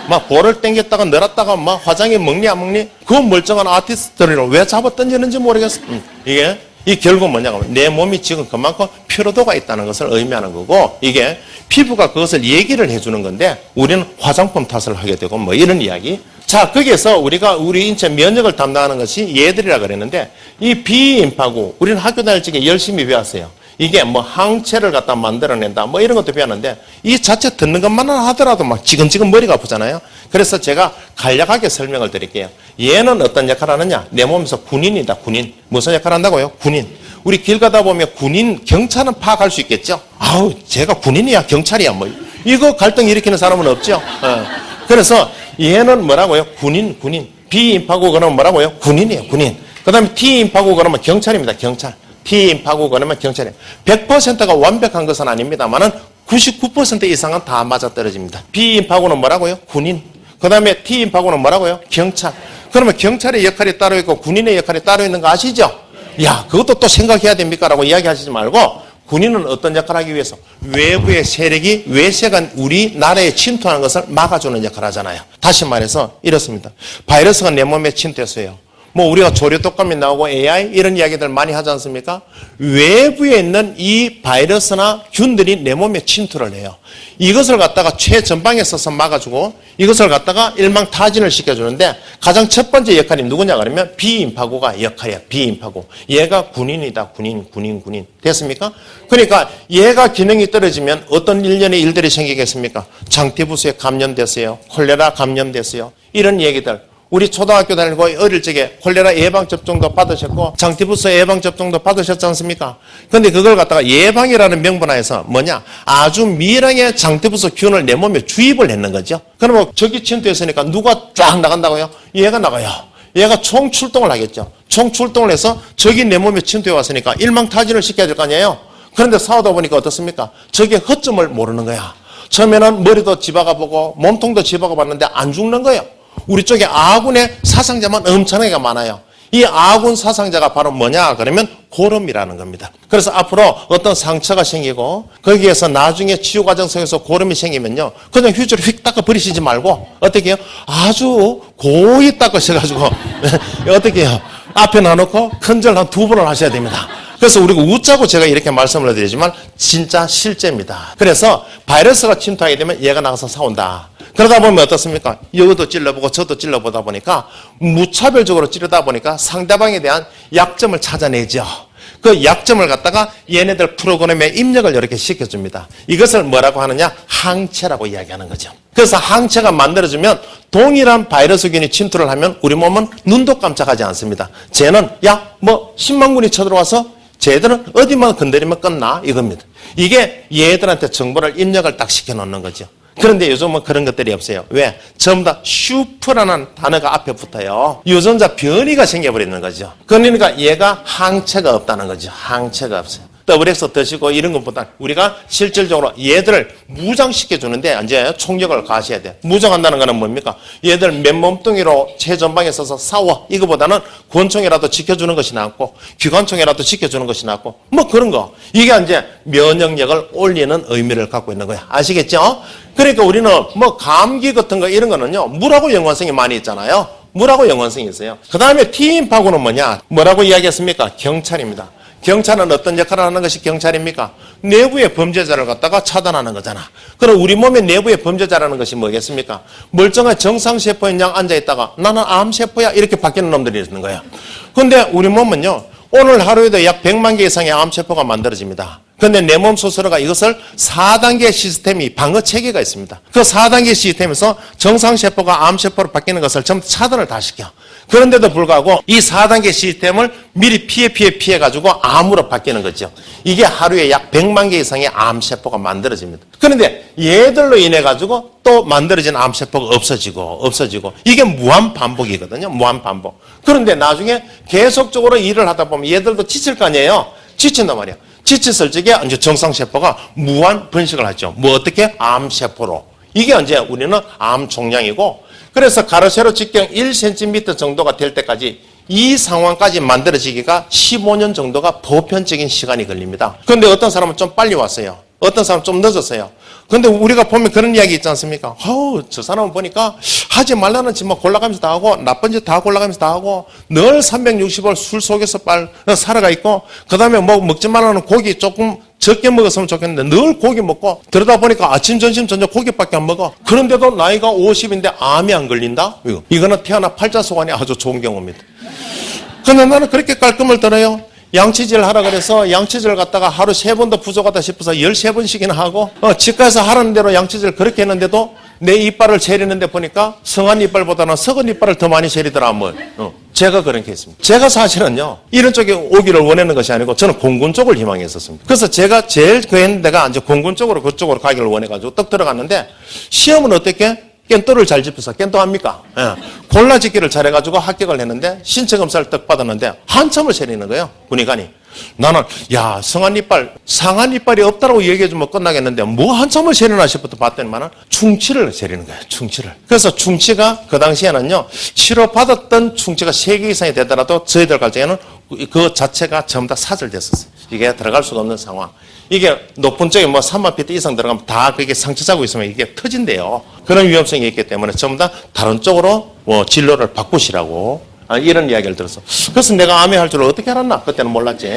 [SPEAKER 1] 막 볼을 땡겼다가 늘었다가 막 화장이 먹니 안 먹니? 그 멀쩡한 아티스트들을 왜 잡아 던지는지 모르겠어. 이게 결국 뭐냐고 하면 내 몸이 지금 그만큼 피로도가 있다는 것을 의미하는 거고 이게 피부가 그것을 얘기를 해주는 건데 우리는 화장품 탓을 하게 되고 뭐 이런 이야기. 자, 거기에서 우리가 우리 인체 면역을 담당하는 것이 얘들이라 그랬는데 이 비림파구 우리는 학교 다닐 적에 열심히 배웠어요. 이게 뭐 항체를 갖다 만들어낸다 뭐 이런 것도 배웠는데 이 자체 듣는 것만 하더라도 막 지근지근 머리가 아프잖아요. 그래서 제가 간략하게 설명을 드릴게요. 얘는 어떤 역할을 하느냐? 내 몸에서 군인이다. 군인. 무슨 역할을 한다고요? 군인. 우리 길 가다 보면 군인, 경찰은 파악할 수 있겠죠? 아우, 제가 군인이야, 경찰이야, 뭐. 이거 갈등 일으키는 사람은 없죠? 그래서 얘는 뭐라고요? 군인. B인파고 그러면 뭐라고요? 군인이에요, 군인. 그 다음에 T인파고 그러면 경찰입니다, 경찰. T인파고 그러면 경찰이에요. 100%가 완벽한 것은 아닙니다만은 99% 이상은 다 맞아떨어집니다. B인파고는 뭐라고요? 군인. 그 다음에 T인파고는 뭐라고요? 경찰. 그러면 경찰의 역할이 따로 있고 군인의 역할이 따로 있는 거 아시죠? 야, 그것도 또 생각해야 됩니까? 라고 이야기하시지 말고 군인은 어떤 역할을 하기 위해서 외부의 세력이 외세가 우리나라에 침투하는 것을 막아주는 역할을 하잖아요. 다시 말해서 이렇습니다. 바이러스가 내 몸에 침투했어요. 뭐 우리가 조류 독감이 나오고 AI 이런 이야기들 많이 하지 않습니까? 외부에 있는 이 바이러스나 균들이 내 몸에 침투를 해요. 이것을 갖다가 최전방에 서서 막아주고 이것을 갖다가 일망타진을 시켜주는데 가장 첫 번째 역할이 누구냐 그러면 비인파고가 역할이야. 비인파고. 얘가 군인이다. 군인. 됐습니까? 그러니까 얘가 기능이 떨어지면 어떤 일련의 일들이 생기겠습니까? 장티푸스에 감염됐어요. 콜레라 감염됐어요. 이런 얘기들. 우리 초등학교 다니고 어릴 적에 콜레라 예방접종도 받으셨고 장티푸스 예방접종도 받으셨지 않습니까? 근데 그걸 갖다가 예방이라는 명분하에서 뭐냐? 아주 미량의 장티푸스 균을 내 몸에 주입을 했는 거죠. 그러면 저기 침투했으니까 누가 쫙 나간다고요? 얘가 나가요. 얘가 총출동을 하겠죠. 총출동을 해서 저기 내 몸에 침투해 왔으니까 일망타진을 시켜야 될 거 아니에요? 그런데 싸우다 보니까 어떻습니까? 저게 허점을 모르는 거야. 처음에는 머리도 집어가 보고 몸통도 집어가 봤는데 안 죽는 거예요. 우리 쪽에 아군의 사상자만 엄청나게 많아요. 이 아군 사상자가 바로 뭐냐 그러면 고름이라는 겁니다. 그래서 앞으로 어떤 상처가 생기고 거기에서 나중에 치유 과정 속에서 고름이 생기면요. 그냥 휴지로 휙 닦아 버리시지 말고 어떻게 해요? 아주 고이 닦으셔가지고 어떻게 해요? 앞에 놔놓고 큰절 한 2번을 하셔야 됩니다. 그래서 우리가 웃자고 제가 이렇게 말씀을 드리지만 진짜 실제입니다. 그래서 바이러스가 침투하게 되면 얘가 나가서 싸운다. 그러다 보면 어떻습니까? 여기도 찔러보고 저도 찔러보다 보니까 무차별적으로 찌르다 보니까 상대방에 대한 약점을 찾아내죠. 그 약점을 갖다가 얘네들 프로그램에 입력을 이렇게 시켜줍니다. 이것을 뭐라고 하느냐? 항체라고 이야기하는 거죠. 그래서 항체가 만들어지면 동일한 바이러스균이 침투를 하면 우리 몸은 눈도 깜짝하지 않습니다. 쟤는 야, 뭐 10만 군이 쳐들어와서 쟤들은 어디만 건드리면 끝나 이겁니다. 이게 얘들한테 정보를 입력을 딱 시켜놓는 거죠. 그런데 요즘은 그런 것들이 없어요. 왜? 전부 다 슈퍼라는 단어가 앞에 붙어요. 유전자 변이가 생겨버리는 거죠. 그러니까 얘가 항체가 없다는 거죠. 항체가 없어요. 더블엑스 드시고 이런 것보다 우리가 실질적으로 얘들을 무장시켜주는데 이제 총력을 가하셔야 돼요. 무장한다는 거는 뭡니까? 얘들 맨몸뚱이로 최전방에 서서 싸워. 이거보다는 권총이라도 지켜주는 것이 낫고 기관총이라도 지켜주는 것이 낫고 뭐 그런 거. 이게 이제 면역력을 올리는 의미를 갖고 있는 거야. 아시겠죠? 그러니까 우리는 뭐 감기 같은 거 이런 거는요. 물하고 연관성이 많이 있잖아요. 물하고 연관성이 있어요. 그 다음에 T인파고는 뭐냐? 뭐라고 이야기했습니까? 경찰입니다. 경찰은 어떤 역할을 하는 것이 경찰입니까? 내부의 범죄자를 갖다가 차단하는 거잖아. 그럼 우리 몸의 내부의 범죄자라는 것이 뭐겠습니까? 멀쩡한 정상세포인 양 앉아있다가 나는 암세포야 이렇게 바뀌는 놈들이 있는 거야. 근데 우리 몸은요. 오늘 하루에도 약 100만 개 이상의 암세포가 만들어집니다. 그런데 내 몸 스스로가 이것을 4단계 시스템이 방어 체계가 있습니다. 그 4단계 시스템에서 정상세포가 암세포로 바뀌는 것을 전부 차단을 다 시켜. 그런데도 불구하고 이 4단계 시스템을 미리 피해가지고 암으로 바뀌는 거죠. 이게 하루에 약 100만 개 이상의 암세포가 만들어집니다. 그런데 얘들로 인해가지고 또 만들어진 암세포가 없어지고 이게 무한반복이거든요. 무한반복. 그런데 나중에 계속적으로 일을 하다 보면 얘들도 지칠 거 아니에요. 지친단 말이에요. 지쳤을 적에 이제 정상세포가 무한 번식을 하죠. 뭐 어떻게? 암세포로. 이게 이제 우리는 암 종양이고 그래서 가로 세로 직경 1cm 정도가 될 때까지 이 상황까지 만들어지기가 15년 정도가 보편적인 시간이 걸립니다. 그런데 어떤 사람은 좀 빨리 왔어요. 어떤 사람은 좀 늦었어요. 그런데 우리가 보면 그런 이야기 있지 않습니까? 저 사람은 보니까 하지 말라는 짓만 골라가면서 다 하고 나쁜 짓 다 골라가면서 다 하고 늘 360을 술 속에서 살아가 있고 그 다음에 뭐 먹지 말라는 고기 조금 적게 먹었으면 좋겠는데 늘 고기 먹고 그러다 보니까 아침, 점심, 저녁 고기밖에 안 먹어. 그런데도 나이가 50인데 암이 안 걸린다? 이거는 태어나 팔자소관이 아주 좋은 경우입니다. 그런데 나는 그렇게 깔끔을 들어요. 양치질 하라 그래서 양치질 갔다가 하루 3번도 부족하다 싶어서 13번씩이나 하고, 치과에서 하라는 대로 양치질 그렇게 했는데도 내 이빨을 재리는데 보니까 성한 이빨보다는 썩은 이빨을 더 많이 재리더라, 뭐. 제가 그런 케이스입니다. 제가 사실은요, 이런 쪽에 오기를 원하는 것이 아니고 저는 공군 쪽을 희망했었습니다. 그래서 제가 제일 했는 데가 이제 공군 쪽으로 그쪽으로 가기를 원해가지고 떡 들어갔는데 시험은 어떻게? 깬또를 잘 짚어서 깬또 합니까? 예. 골라짓기를 잘해가지고 합격을 했는데 신체 검사를 떡 받았는데 한참을 세리는 거예요. 군의관이. 나는 야 성한 이빨, 상한 이빨이 없다라고 얘기해주면 끝나겠는데 뭐 한참을 세리나 싶어서 봤더니만은 충치를 세리는 거예요. 충치를. 그래서 충치가 그 당시에는요 치료받았던 충치가 3개 이상이 되더라도 저희들 갈 때에는 그 자체가 전부 다 사절됐었어요. 이게 들어갈 수가 없는 상황. 이게 높은 쪽에 뭐 3만 피트 이상 들어가면 다 그게 상처 자고 있으면 이게 터진대요. 그런 위험성이 있기 때문에 전부 다 다른 쪽으로 진로를 바꾸시라고 이런 이야기를 들었어. 그래서 내가 암에 할 줄 어떻게 알았나? 그때는 몰랐지.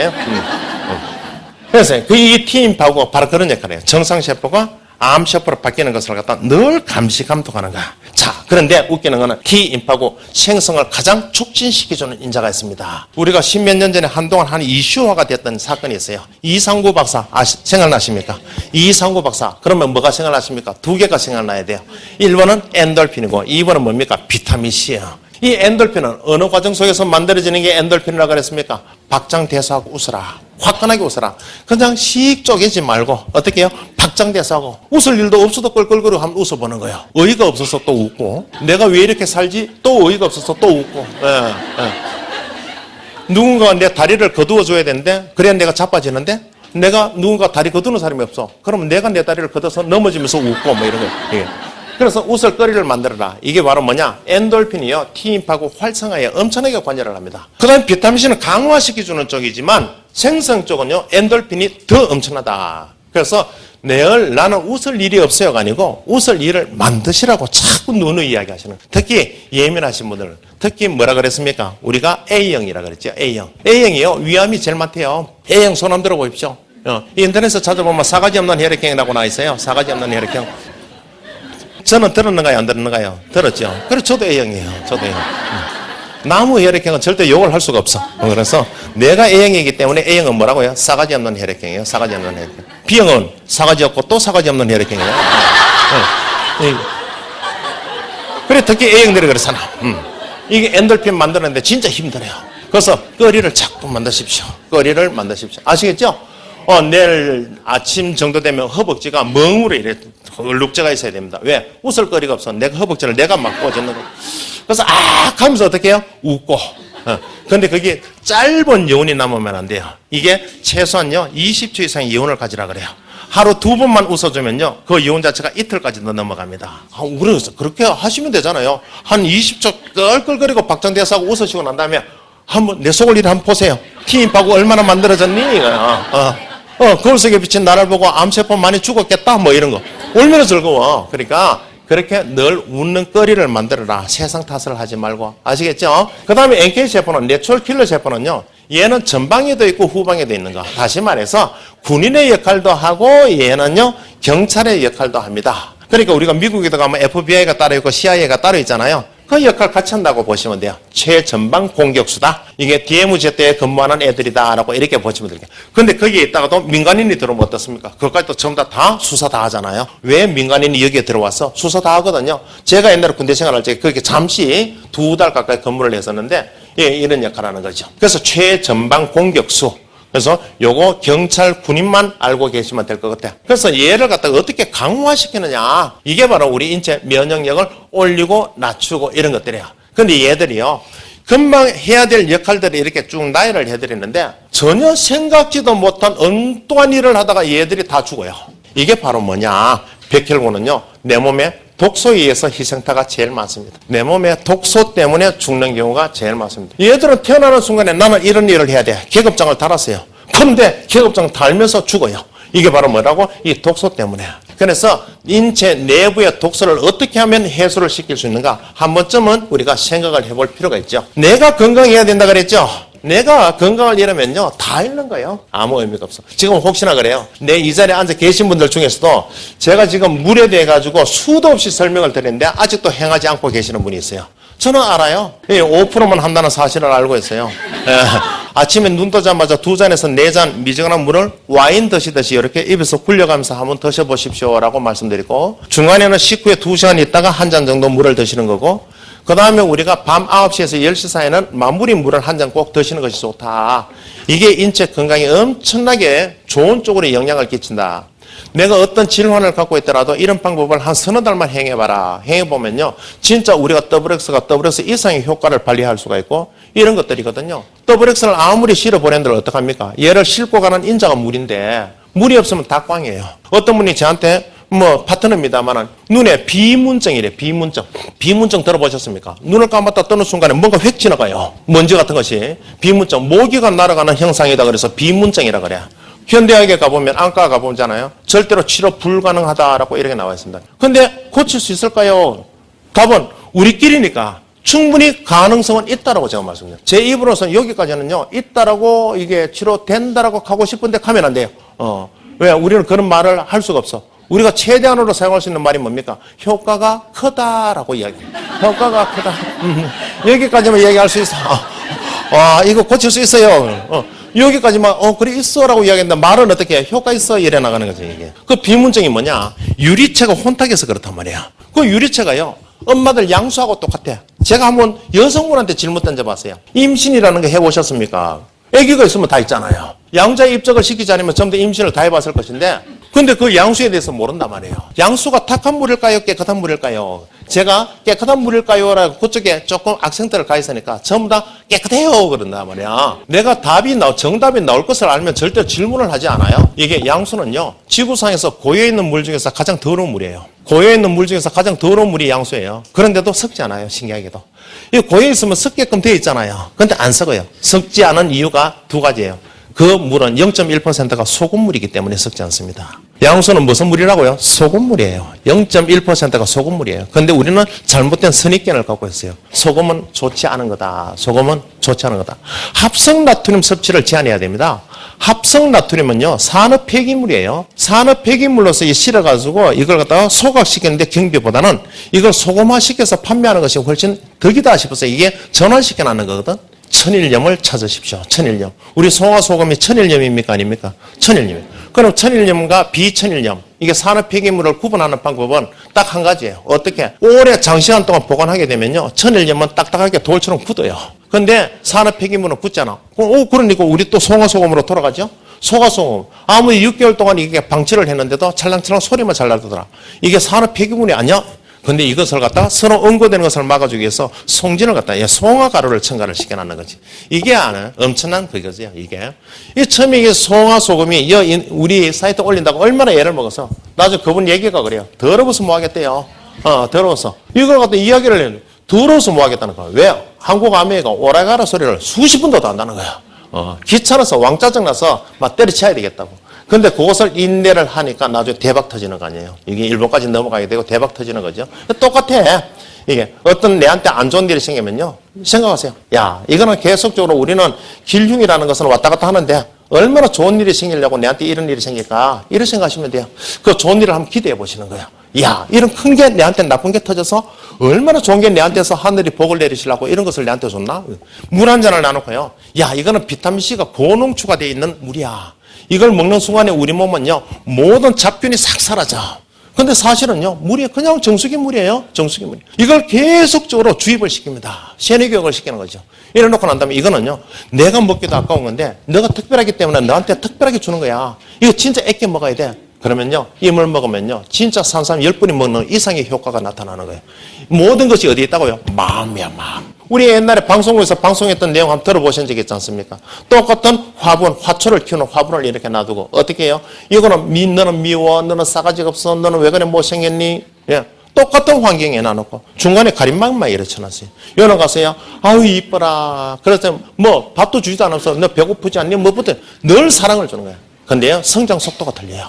[SPEAKER 1] 그래서 이 팀하고 바로 그런 역할이에요. 정상세포가 암세포로 바뀌는 것을 갖다 늘 감시 감독하는 거야. 자, 그런데 웃기는 거는 T인파고 생성을 가장 촉진시켜주는 인자가 있습니다. 우리가 10몇 년 전에 한동안 한 이슈화가 됐던 사건이 있어요. 이상구 박사 생각나십니까? 이상구 박사. 그러면 뭐가 생각나십니까? 2개가 생각나야 돼요. 1번은 엔돌핀이고 2번은 뭡니까? 비타민C예요. 이 엔돌핀은 어느 과정 속에서 만들어지는 게 엔돌핀이라고 그랬습니까? 박장대소하고 웃어라. 화끈하게 웃어라. 그냥 씩 쪼개지 말고 어떻게 해요? 박장대소하고 웃을 일도 없어도 껄껄거리고 한번 웃어보는 거예요. 어이가 없어서 또 웃고 내가 왜 이렇게 살지? 또 어이가 없어서 또 웃고. 누군가가 내 다리를 거두어 줘야 되는데 그래야 내가 자빠지는데 내가 누군가 다리 거두는 사람이 없어. 그러면 내가 내 다리를 거둬서 넘어지면서 웃고 뭐 이런 거예요. 예. 그래서 웃을거리를 만들어라. 이게 바로 뭐냐? 엔돌핀이요. T인파고 활성화에 엄청나게 관여를 합니다. 그 다음에 비타민C는 강화시켜주는 쪽이지만 생성 쪽은요. 엔돌핀이 더 엄청나다. 그래서 나는 웃을 일이 없어요가 아니고 웃을 일을 만드시라고 자꾸 누누이 이야기하시는 거예요. 특히 예민하신 분들 특히 뭐라 그랬습니까? 우리가 A형이라 그랬죠. A형. A형이요. 위암이 제일 많대요. A형 손 한번 들어보십시오. 인터넷에 찾아보면 사가지 없는 혈액형이라고 나와 있어요. 사가지 없는 혈액형. 저는 들었는가요? 안 들었는가요? 들었죠. 그래서 저도 A형이에요. 저도 A형. 나무 혈액형은 절대 욕을 할 수가 없어. 그래서 내가 A형이기 때문에 A형은 뭐라고요? 싸가지 없는 혈액형이에요. 싸가지 없는 혈액형. B형은 싸가지 없고 또 싸가지 없는 혈액형이에요. 그래 특히 A형들이 그렇잖아. 이게 엔돌핀 만드는데 진짜 힘들어요. 그래서 거리를 자꾸 만드십시오. 거리를 만드십시오. 아시겠죠? 내일 아침 정도 되면 허벅지가 멍으로 이래 얼룩져가 있어야 됩니다. 왜? 웃을 거리가 없어. 내가 허벅지를 내가 막 꽂는 거. 그래서 하면서 어떻게 해요? 웃고. 근데 그게 짧은 여운이 남으면 안 돼요. 이게 최소한요 20초 이상의 여운을 가지라 그래요. 하루 2번만 웃어주면요 그 여운 자체가 이틀까지도 넘어갑니다. 그래서 그렇게 하시면 되잖아요. 한 20초 끌끌거리고 박장대소하고 웃으시고 난 다음에 한번 내 속을 이리 한번 보세요. T인파고 얼마나 만들어졌니? 거울 속에 비친 나를 보고 암세포 많이 죽었겠다 뭐 이런 거 얼마나 즐거워. 그러니까 그렇게 늘 웃는 거리를 만들어라. 세상 탓을 하지 말고. 아시겠죠? 그 다음에 NK세포는 내추럴 킬러 세포는요 얘는 전방에도 있고 후방에도 있는 거. 다시 말해서 군인의 역할도 하고 얘는요 경찰의 역할도 합니다. 그러니까 우리가 미국에도 가면 FBI가 따로 있고 CIA가 따로 있잖아요. 그 역할 같이 한다고 보시면 돼요. 최전방 공격수다. 이게 DMZ에 근무하는 애들이다 라고 이렇게 보시면 돼요. 근데 거기에 있다가도 민간인이 들어오면 어떻습니까? 그것까지 또 전부 다 수사 다 하잖아요. 왜 민간인이 여기에 들어와서 수사 다 하거든요. 제가 옛날에 군대 생활할 때 그렇게 잠시 2달 가까이 근무를 했었는데 이런 역할을 하는 거죠. 그래서 최전방 공격수. 그래서 요거 경찰 군인만 알고 계시면 될 것 같아요. 그래서 얘를 갖다가 어떻게 강화시키느냐. 이게 바로 우리 인체 면역력을 올리고 낮추고 이런 것들이에요. 근데 얘들이요. 금방 해야 될 역할들을 이렇게 쭉 나열을 해드리는데 전혀 생각지도 못한 엉뚱한 일을 하다가 얘들이 다 죽어요. 이게 바로 뭐냐. 백혈구는요. 내 몸에 독소에 의해서 희생타가 제일 많습니다. 내 몸에 독소 때문에 죽는 경우가 제일 많습니다. 얘들은 태어나는 순간에 나는 이런 일을 해야 돼. 계급장을 달았어요. 그런데 계급장 달면서 죽어요. 이게 바로 뭐라고? 이 독소 때문에. 그래서 인체 내부의 독소를 어떻게 하면 해소를 시킬 수 있는가? 한 번쯤은 우리가 생각을 해볼 필요가 있죠. 내가 건강해야 된다 그랬죠? 내가 건강을 잃으면요 다 잃는 거예요. 아무 의미가 없어. 지금 혹시나 그래요. 내 이 자리에 앉아 계신 분들 중에서도 제가 지금 물에 대해 가지고 수도 없이 설명을 드렸는데 아직도 행하지 않고 계시는 분이 있어요. 저는 알아요. 5%만 한다는 사실을 알고 있어요. 아침에 눈 뜨자마자 2잔에서 4잔 미지근한 물을 와인 드시듯이 이렇게 입에서 굴려가면서 한번 드셔보십시오라고 말씀드리고, 중간에는 식후에 2시간 있다가 한 잔 정도 물을 드시는 거고, 그 다음에 우리가 밤 9시에서 10시 사이에는 마무리 물을 한 잔 꼭 드시는 것이 좋다. 이게 인체 건강에 엄청나게 좋은 쪽으로 영향을 끼친다. 내가 어떤 질환을 갖고 있더라도 이런 방법을 한 서너 달만 행해봐라. 행해보면요, 진짜 우리가 더블엑스가 더블엑스 이상의 효과를 발휘할 수가 있고, 이런 것들이거든요. 더블엑스를 아무리 실어보낸들 어떡합니까? 얘를 싣고 가는 인자가 물인데, 물이 없으면 다 꽝이에요. 어떤 분이 저한테 파트너입니다만은 눈에 비문증이래. 비문증 들어보셨습니까? 눈을 감았다 뜨는 순간에 뭔가 획 지나가요. 먼지 같은 것이. 비문증. 모기가 날아가는 형상이다 그래서 비문증이라 그래. 현대학에 가보면, 안과 가보잖아요. 절대로 치료 불가능하다라고 이렇게 나와 있습니다. 근데 고칠 수 있을까요? 답은 우리끼리니까 충분히 가능성은 있다라고 제가 말씀드려요. 제 입으로서는 여기까지는요, 있다라고 이게 치료된다라고 하고 싶은데 가면 안 돼요. 왜? 우리는 그런 말을 할 수가 없어. 우리가 최대한으로 사용할 수 있는 말이 뭡니까? 효과가 크다라고 이야기해요. 효과가 크다. 여기까지만 얘기할 수 있어. 이거 고칠 수 있어요. 여기까지만 그래 있어라고 이야기했는데 말은 어떻게 해? 효과 있어 이래 나가는 거죠. 이게 그 비문증이 뭐냐? 유리체가 혼탁해서 그렇단 말이야. 그 유리체가요, 엄마들 양수하고 똑같아. 제가 한번 여성분한테 질문 던져봤어요. 임신이라는 거 해보셨습니까? 아기가 있으면 다 있잖아요. 양자의 입적을 시키지 않으면 전부 다 임신을 다 해봤을 것인데, 근데 그 양수에 대해서 모른단 말이에요. 양수가 탁한 물일까요? 깨끗한 물일까요? 제가 깨끗한 물일까요? 라고 그쪽에 조금 악센트를 가했으니까 전부 다 깨끗해요 그런단 말이야. 내가 정답이 나올 것을 알면 절대 질문을 하지 않아요. 이게 양수는요, 지구상에서 고여있는 물 중에서 가장 더러운 물이에요. 고여있는 물 중에서 가장 더러운 물이 양수예요. 그런데도 썩지 않아요. 신기하게도. 이 고여있으면 썩게끔 되어 있잖아요. 근데 안 썩어요. 썩지 않은 이유가 2가지예요. 그 물은 0.1%가 소금물이기 때문에 썩지 않습니다. 양수는 무슨 물이라고요? 소금물이에요. 0.1%가 소금물이에요. 그런데 우리는 잘못된 선입견을 갖고 있어요. 소금은 좋지 않은 거다. 소금은 좋지 않은 거다. 합성 나트륨 섭취를 제한해야 됩니다. 합성 나트륨은요, 산업 폐기물이에요. 산업 폐기물로서 실어가지고 이걸 갖다가 소각시키는데 경비보다는 이걸 소금화시켜서 판매하는 것이 훨씬 덕이다 싶어서 이게 전환시켜 놨는 거거든. 천일염을 찾으십시오. 천일염. 우리 송화소금이 천일염입니까? 아닙니까? 천일염이에요. 그럼 천일염과 비천일염, 이게 산업 폐기물을 구분하는 방법은 딱 한 가지예요. 어떻게? 오래 장시간 동안 보관하게 되면요, 천일염은 딱딱하게 돌처럼 굳어요. 근데 산업 폐기물은 굳잖아. 그러니까 우리 또 송화소금으로 돌아가죠? 소화소금. 아무리 6개월 동안 이게 방치를 했는데도 찰랑찰랑 소리만 잘 나더라. 이게 산업 폐기물이 아니야? 근데 이것을 갖다가 서로 응고되는 것을 막아주기 위해서 송진을 갖다가 송화가루를 첨가를 시켜놨는 거지. 이게 엄청난 그거죠. 이게. 처음에 이게 송화소금이 우리 사이트에 올린다고 얼마나 애를 먹어서 나중에 그분 얘기가 그래요. 더러워서 뭐 하겠대요. 더러워서. 이걸 갖다 이야기를 해요. 더러워서 뭐 하겠다는 거야. 왜요? 한국 아메이가 오라가라 소리를 수십 번도 더 한다는 거야. 귀찮아서 왕짜증 나서 막 때려쳐야 되겠다고. 근데 그것을 인내를 하니까 나중에 대박 터지는 거 아니에요. 이게 일본까지 넘어가게 되고 대박 터지는 거죠. 똑같아. 이게 어떤 내한테 안 좋은 일이 생기면요, 생각하세요. 야, 이거는 계속적으로 우리는 길흉이라는 것은 왔다 갔다 하는데 얼마나 좋은 일이 생기려고 내한테 이런 일이 생길까? 이렇게 생각하시면 돼요. 그 좋은 일을 한번 기대해 보시는 거예요. 야, 이런 큰 게 내한테 나쁜 게 터져서 얼마나 좋은 게 내한테서 하늘이 복을 내리시려고 이런 것을 내한테 줬나? 물 한 잔을 나눠고요. 야, 이거는 비타민C가 고농축가 되어 있는 물이야. 이걸 먹는 순간에 우리 몸은요, 모든 잡균이 싹 사라져. 근데 사실은요, 물이 그냥 정수기 물이에요. 정수기 물. 이걸 계속적으로 주입을 시킵니다. 세뇌교육을 시키는 거죠. 이래놓고 난 다음에 이거는요, 내가 먹기도 아까운 건데 너가 특별하기 때문에 너한테 특별하게 주는 거야. 이거 진짜 아껴 먹어야 돼. 그러면요, 이 물 먹으면요, 진짜 산삼 10분이 먹는 이상의 효과가 나타나는 거예요. 모든 것이 어디에 있다고요? 마음이야, 마음. 우리 옛날에 방송국에서 방송했던 내용 한번 들어보신 적 있지 않습니까? 똑같은 화분, 화초를 키우는 화분을 이렇게 놔두고 어떻게 해요? 이거는 너는 미워, 너는 싸가지가 없어, 너는 왜 그래 못생겼니? 예. 똑같은 환경에 놔놓고 중간에 가림막만 이렇게 쳐놨어요. 여기 가서요, 아유 이뻐라. 그래서 뭐 밥도 주지도 않아서 너 배고프지 않니? 뭐부터 늘 사랑을 주는 거예요. 근데요, 성장 속도가 틀려요.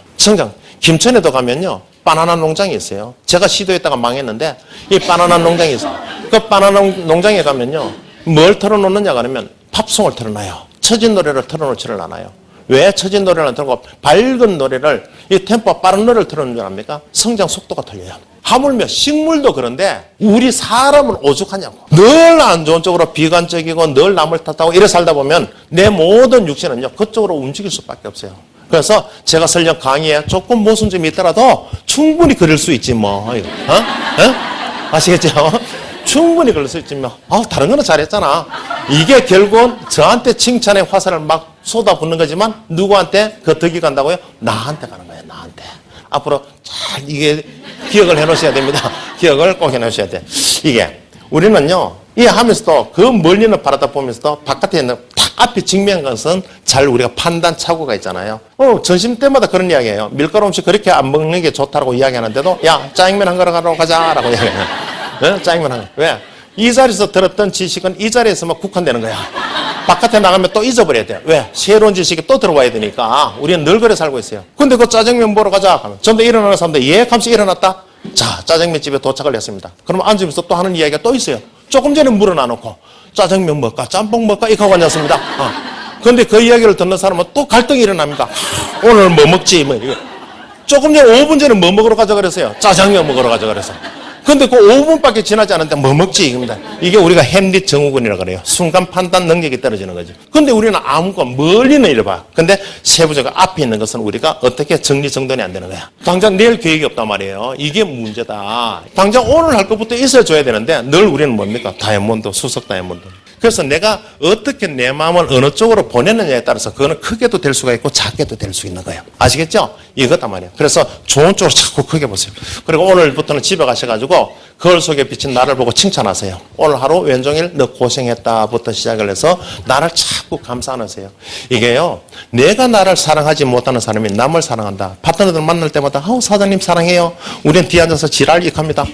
[SPEAKER 1] 김천에도 가면요, 바나나 농장이 있어요. 제가 시도했다가 망했는데 이 바나나 농장이 있어요. 그 바나나 농장에 가면요, 뭘 틀어놓느냐 그러면 팝송을 틀어놔요. 처진 노래를 틀어놓지를 않아요. 왜 처진 노래를 안 틀고 밝은 노래를, 이 템포 빠른 노래를 틀는 줄 압니까? 성장 속도가 틀려요. 하물며 식물도 그런데 우리 사람은 오죽하냐고. 늘 안 좋은 쪽으로 비관적이고 늘 남을 탓하고 이래 살다 보면 내 모든 육신은요 그쪽으로 움직일 수밖에 없어요. 그래서 제가 설령 강의에 조금 모순점이 있더라도 충분히 그릴 수 있지 뭐. 아시겠죠? 충분히 그럴 수 있지만 다른 거는 잘했잖아. 이게 결국은 저한테 칭찬의 화살을 막 쏟아붓는 거지만 누구한테 그 덕이 간다고요? 나한테 가는 거예요. 나한테. 앞으로 잘 이게 기억을 해놓으셔야 됩니다. 기억을 꼭 해놓으셔야 돼. 이게 우리는요 이 하면서도 그 멀리는 바라다 보면서도 바깥에 있는 딱 앞에 직면한 것은 잘 우리가 판단 착오가 있잖아요. 점심 때마다 그런 이야기예요. 밀가루 음식 그렇게 안 먹는 게 좋다고 이야기하는데도 야 짜장면 한 그릇 가러 가자라고 이야기해요. 짜장면 한 그릇. 왜? 이 자리에서 들었던 지식은 이 자리에서만 국한되는 거야. 바깥에 나가면 또 잊어버려야 돼. 왜? 새로운 지식이 또 들어와야 되니까 우리는 늘 그래 살고 있어요. 근데 그 짜장면 보러 가자 하면 전부 일어나는 사람들 예 하면서 일어났다. 자 짜장면 집에 도착을 했습니다. 그러면 앉으면서 또 하는 이야기가 또 있어요. 조금 전에 물어 놔놓고 짜장면 먹을까 짬뽕 먹을까 이렇게 하고 앉았습니다. 근데 그 이야기를 듣는 사람은 또 갈등이 일어납니다. 오늘 뭐 먹지 뭐 이거. 조금 전에 5분 전에 뭐 먹으러 가자 그랬어요. 짜장면 먹으러 가자 그래서. 근데 그 5분밖에 지나지 않았는데 뭐 먹지 이겁니다. 이게 우리가 햄릿 증후군이라고 그래요. 순간 판단 능력이 떨어지는 거죠. 근데 우리는 아무거 멀리는 이래 봐. 근데 세부적으로 앞에 있는 것은 우리가 어떻게 정리정돈이 안 되는 거야. 당장 내일 계획이 없단 말이에요. 이게 문제다. 당장 오늘 할 것부터 있어줘야 되는데 늘 우리는 뭡니까? 다이아몬드, 수석 다이아몬드. 그래서 내가 어떻게 내 마음을 어느 쪽으로 보내느냐에 따라서 그거는 크게도 될 수가 있고 작게도 될 수 있는 거예요. 아시겠죠? 이거단 말이에요. 그래서 좋은 쪽으로 자꾸 크게 보세요. 그리고 오늘부터는 집에 가셔가지고 거울 속에 비친 나를 보고 칭찬하세요. 오늘 하루 왼종일 너 고생했다부터 시작을 해서 나를 자꾸 감사 안으세요. 이게요. 내가 나를 사랑하지 못하는 사람이 남을 사랑한다. 파트너들 만날 때마다 사장님 사랑해요. 우린 뒤에 앉아서 지랄익합니다.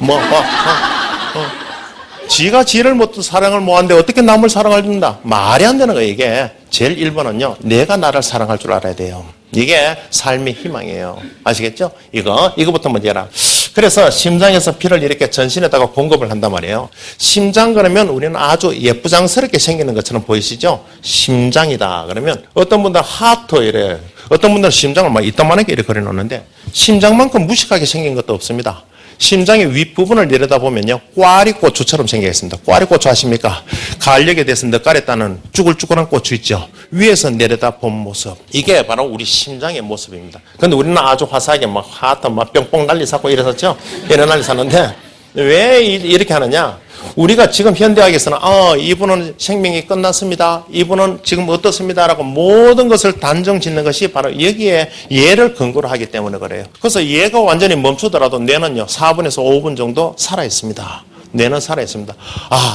[SPEAKER 1] 지가 지를 사랑을 못하는데 어떻게 남을 사랑을 준다? 말이 안 되는 거예요, 이게. 제일 1번은요, 내가 나를 사랑할 줄 알아야 돼요. 이게 삶의 희망이에요. 아시겠죠? 이거부터 먼저 해라. 그래서 심장에서 피를 이렇게 전신에다가 공급을 한단 말이에요. 심장 그러면 우리는 아주 예쁘장스럽게 생기는 것처럼 보이시죠? 심장이다. 그러면 어떤 분들은 하트 이래. 어떤 분들은 심장을 막 이따만하게 이렇게 그려놓는데 심장만큼 무식하게 생긴 것도 없습니다. 심장의 윗부분을 내려다보면요. 꽈리고추처럼 생기겠습니다. 꽈리고추 아십니까? 가을녘에 대해서 넛가리 따는 쭈글쭈글한 고추 있죠. 위에서 내려다본 모습. 이게 바로 우리 심장의 모습입니다. 근데 우리는 아주 화사하게 하트 뿅뽕 난리 사고 이랬었죠. 이런 난리 샀는데 왜 이렇게 하느냐? 우리가 지금 현대학에서는 이분은 생명이 끝났습니다. 이분은 지금 어떻습니다라고 모든 것을 단정 짓는 것이 바로 여기에 예를 근거로 하기 때문에 그래요. 그래서 예가 완전히 멈추더라도 뇌는요 4분에서 5분 정도 살아 있습니다. 뇌는 살아 있습니다.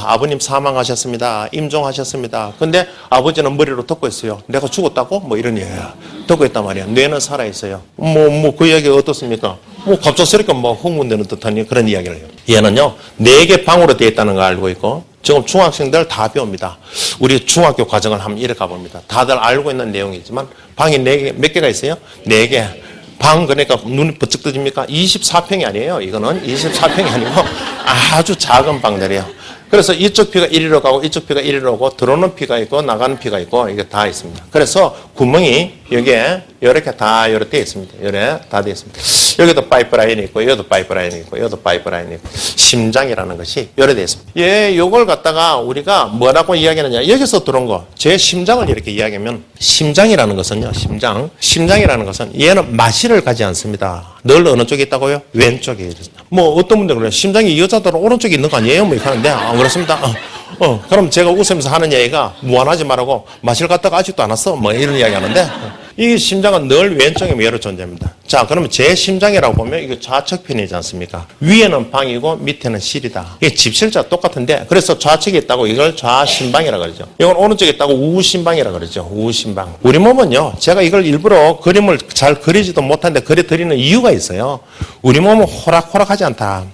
[SPEAKER 1] 아버님 사망하셨습니다. 임종하셨습니다. 근데 아버지는 머리로 듣고 있어요. 내가 죽었다고? 이런 얘기야. 듣고 있단 말이야. 뇌는 살아 있어요. 그 이야기 어떻습니까? 갑작스럽게 흥분되는 듯한 그런 이야기를 해요. 얘는요, 4개 방으로 되어 있다는 걸 알고 있고, 지금 중학생들 다 배웁니다. 우리 중학교 과정을 한번 이렇게 가봅니다. 다들 알고 있는 내용이지만, 방이 4개, 몇 개가 있어요? 4개. 방, 그러니까 눈이 번쩍 뜨집니까? 24평이 아니에요. 이거는 24평이 아니고 아주 작은 방들이에요. 그래서 이쪽 피가 이리로 가고 이쪽 피가 이리로 오고 들어오는 피가 있고 나가는 피가 있고 이게 다 있습니다. 그래서 구멍이 여기에 이렇게 다 이렇게 되어 있습니다. 이렇게 다 되어 있습니다. 여기도 파이프라인이 있고 여기도 파이프라인이 있고 여기도 파이프라인이 있고 심장이라는 것이 이렇게 되어 있습니다. 요걸 갖다가 우리가 뭐라고 이야기하느냐 여기서 들어온 거 제 심장을 이렇게 이야기하면 심장이라는 것은요 심장이라는 것은 얘는 마실을 가지 않습니다. 늘 어느 쪽에 있다고요? 왼쪽에 있습니다. 어떤 분들 그래요. 심장이 여자들은 오른쪽에 있는 거 아니에요? 이렇게 하는데 안 그렇습니다. 그럼 제가 웃으면서 하는 얘기가 무한하지 말라고 마실 갔다가 아직도 안 왔어? 이런 이야기 하는데 이 심장은 늘 왼쪽에 여러 존재입니다. 자, 그러면 제 심장이라고 보면 이거 좌측편이지 않습니까? 위에는 방이고 밑에는 실이다. 이게 집실자 똑같은데 그래서 좌측에 있다고 이걸 좌심방이라고 그러죠. 이건 오른쪽에 있다고 우심방이라고 그러죠. 우심방. 우리 몸은요. 제가 이걸 일부러 그림을 잘 그리지도 못하는데 그려드리는 이유가 있어요. 우리 몸은 호락호락하지 않다.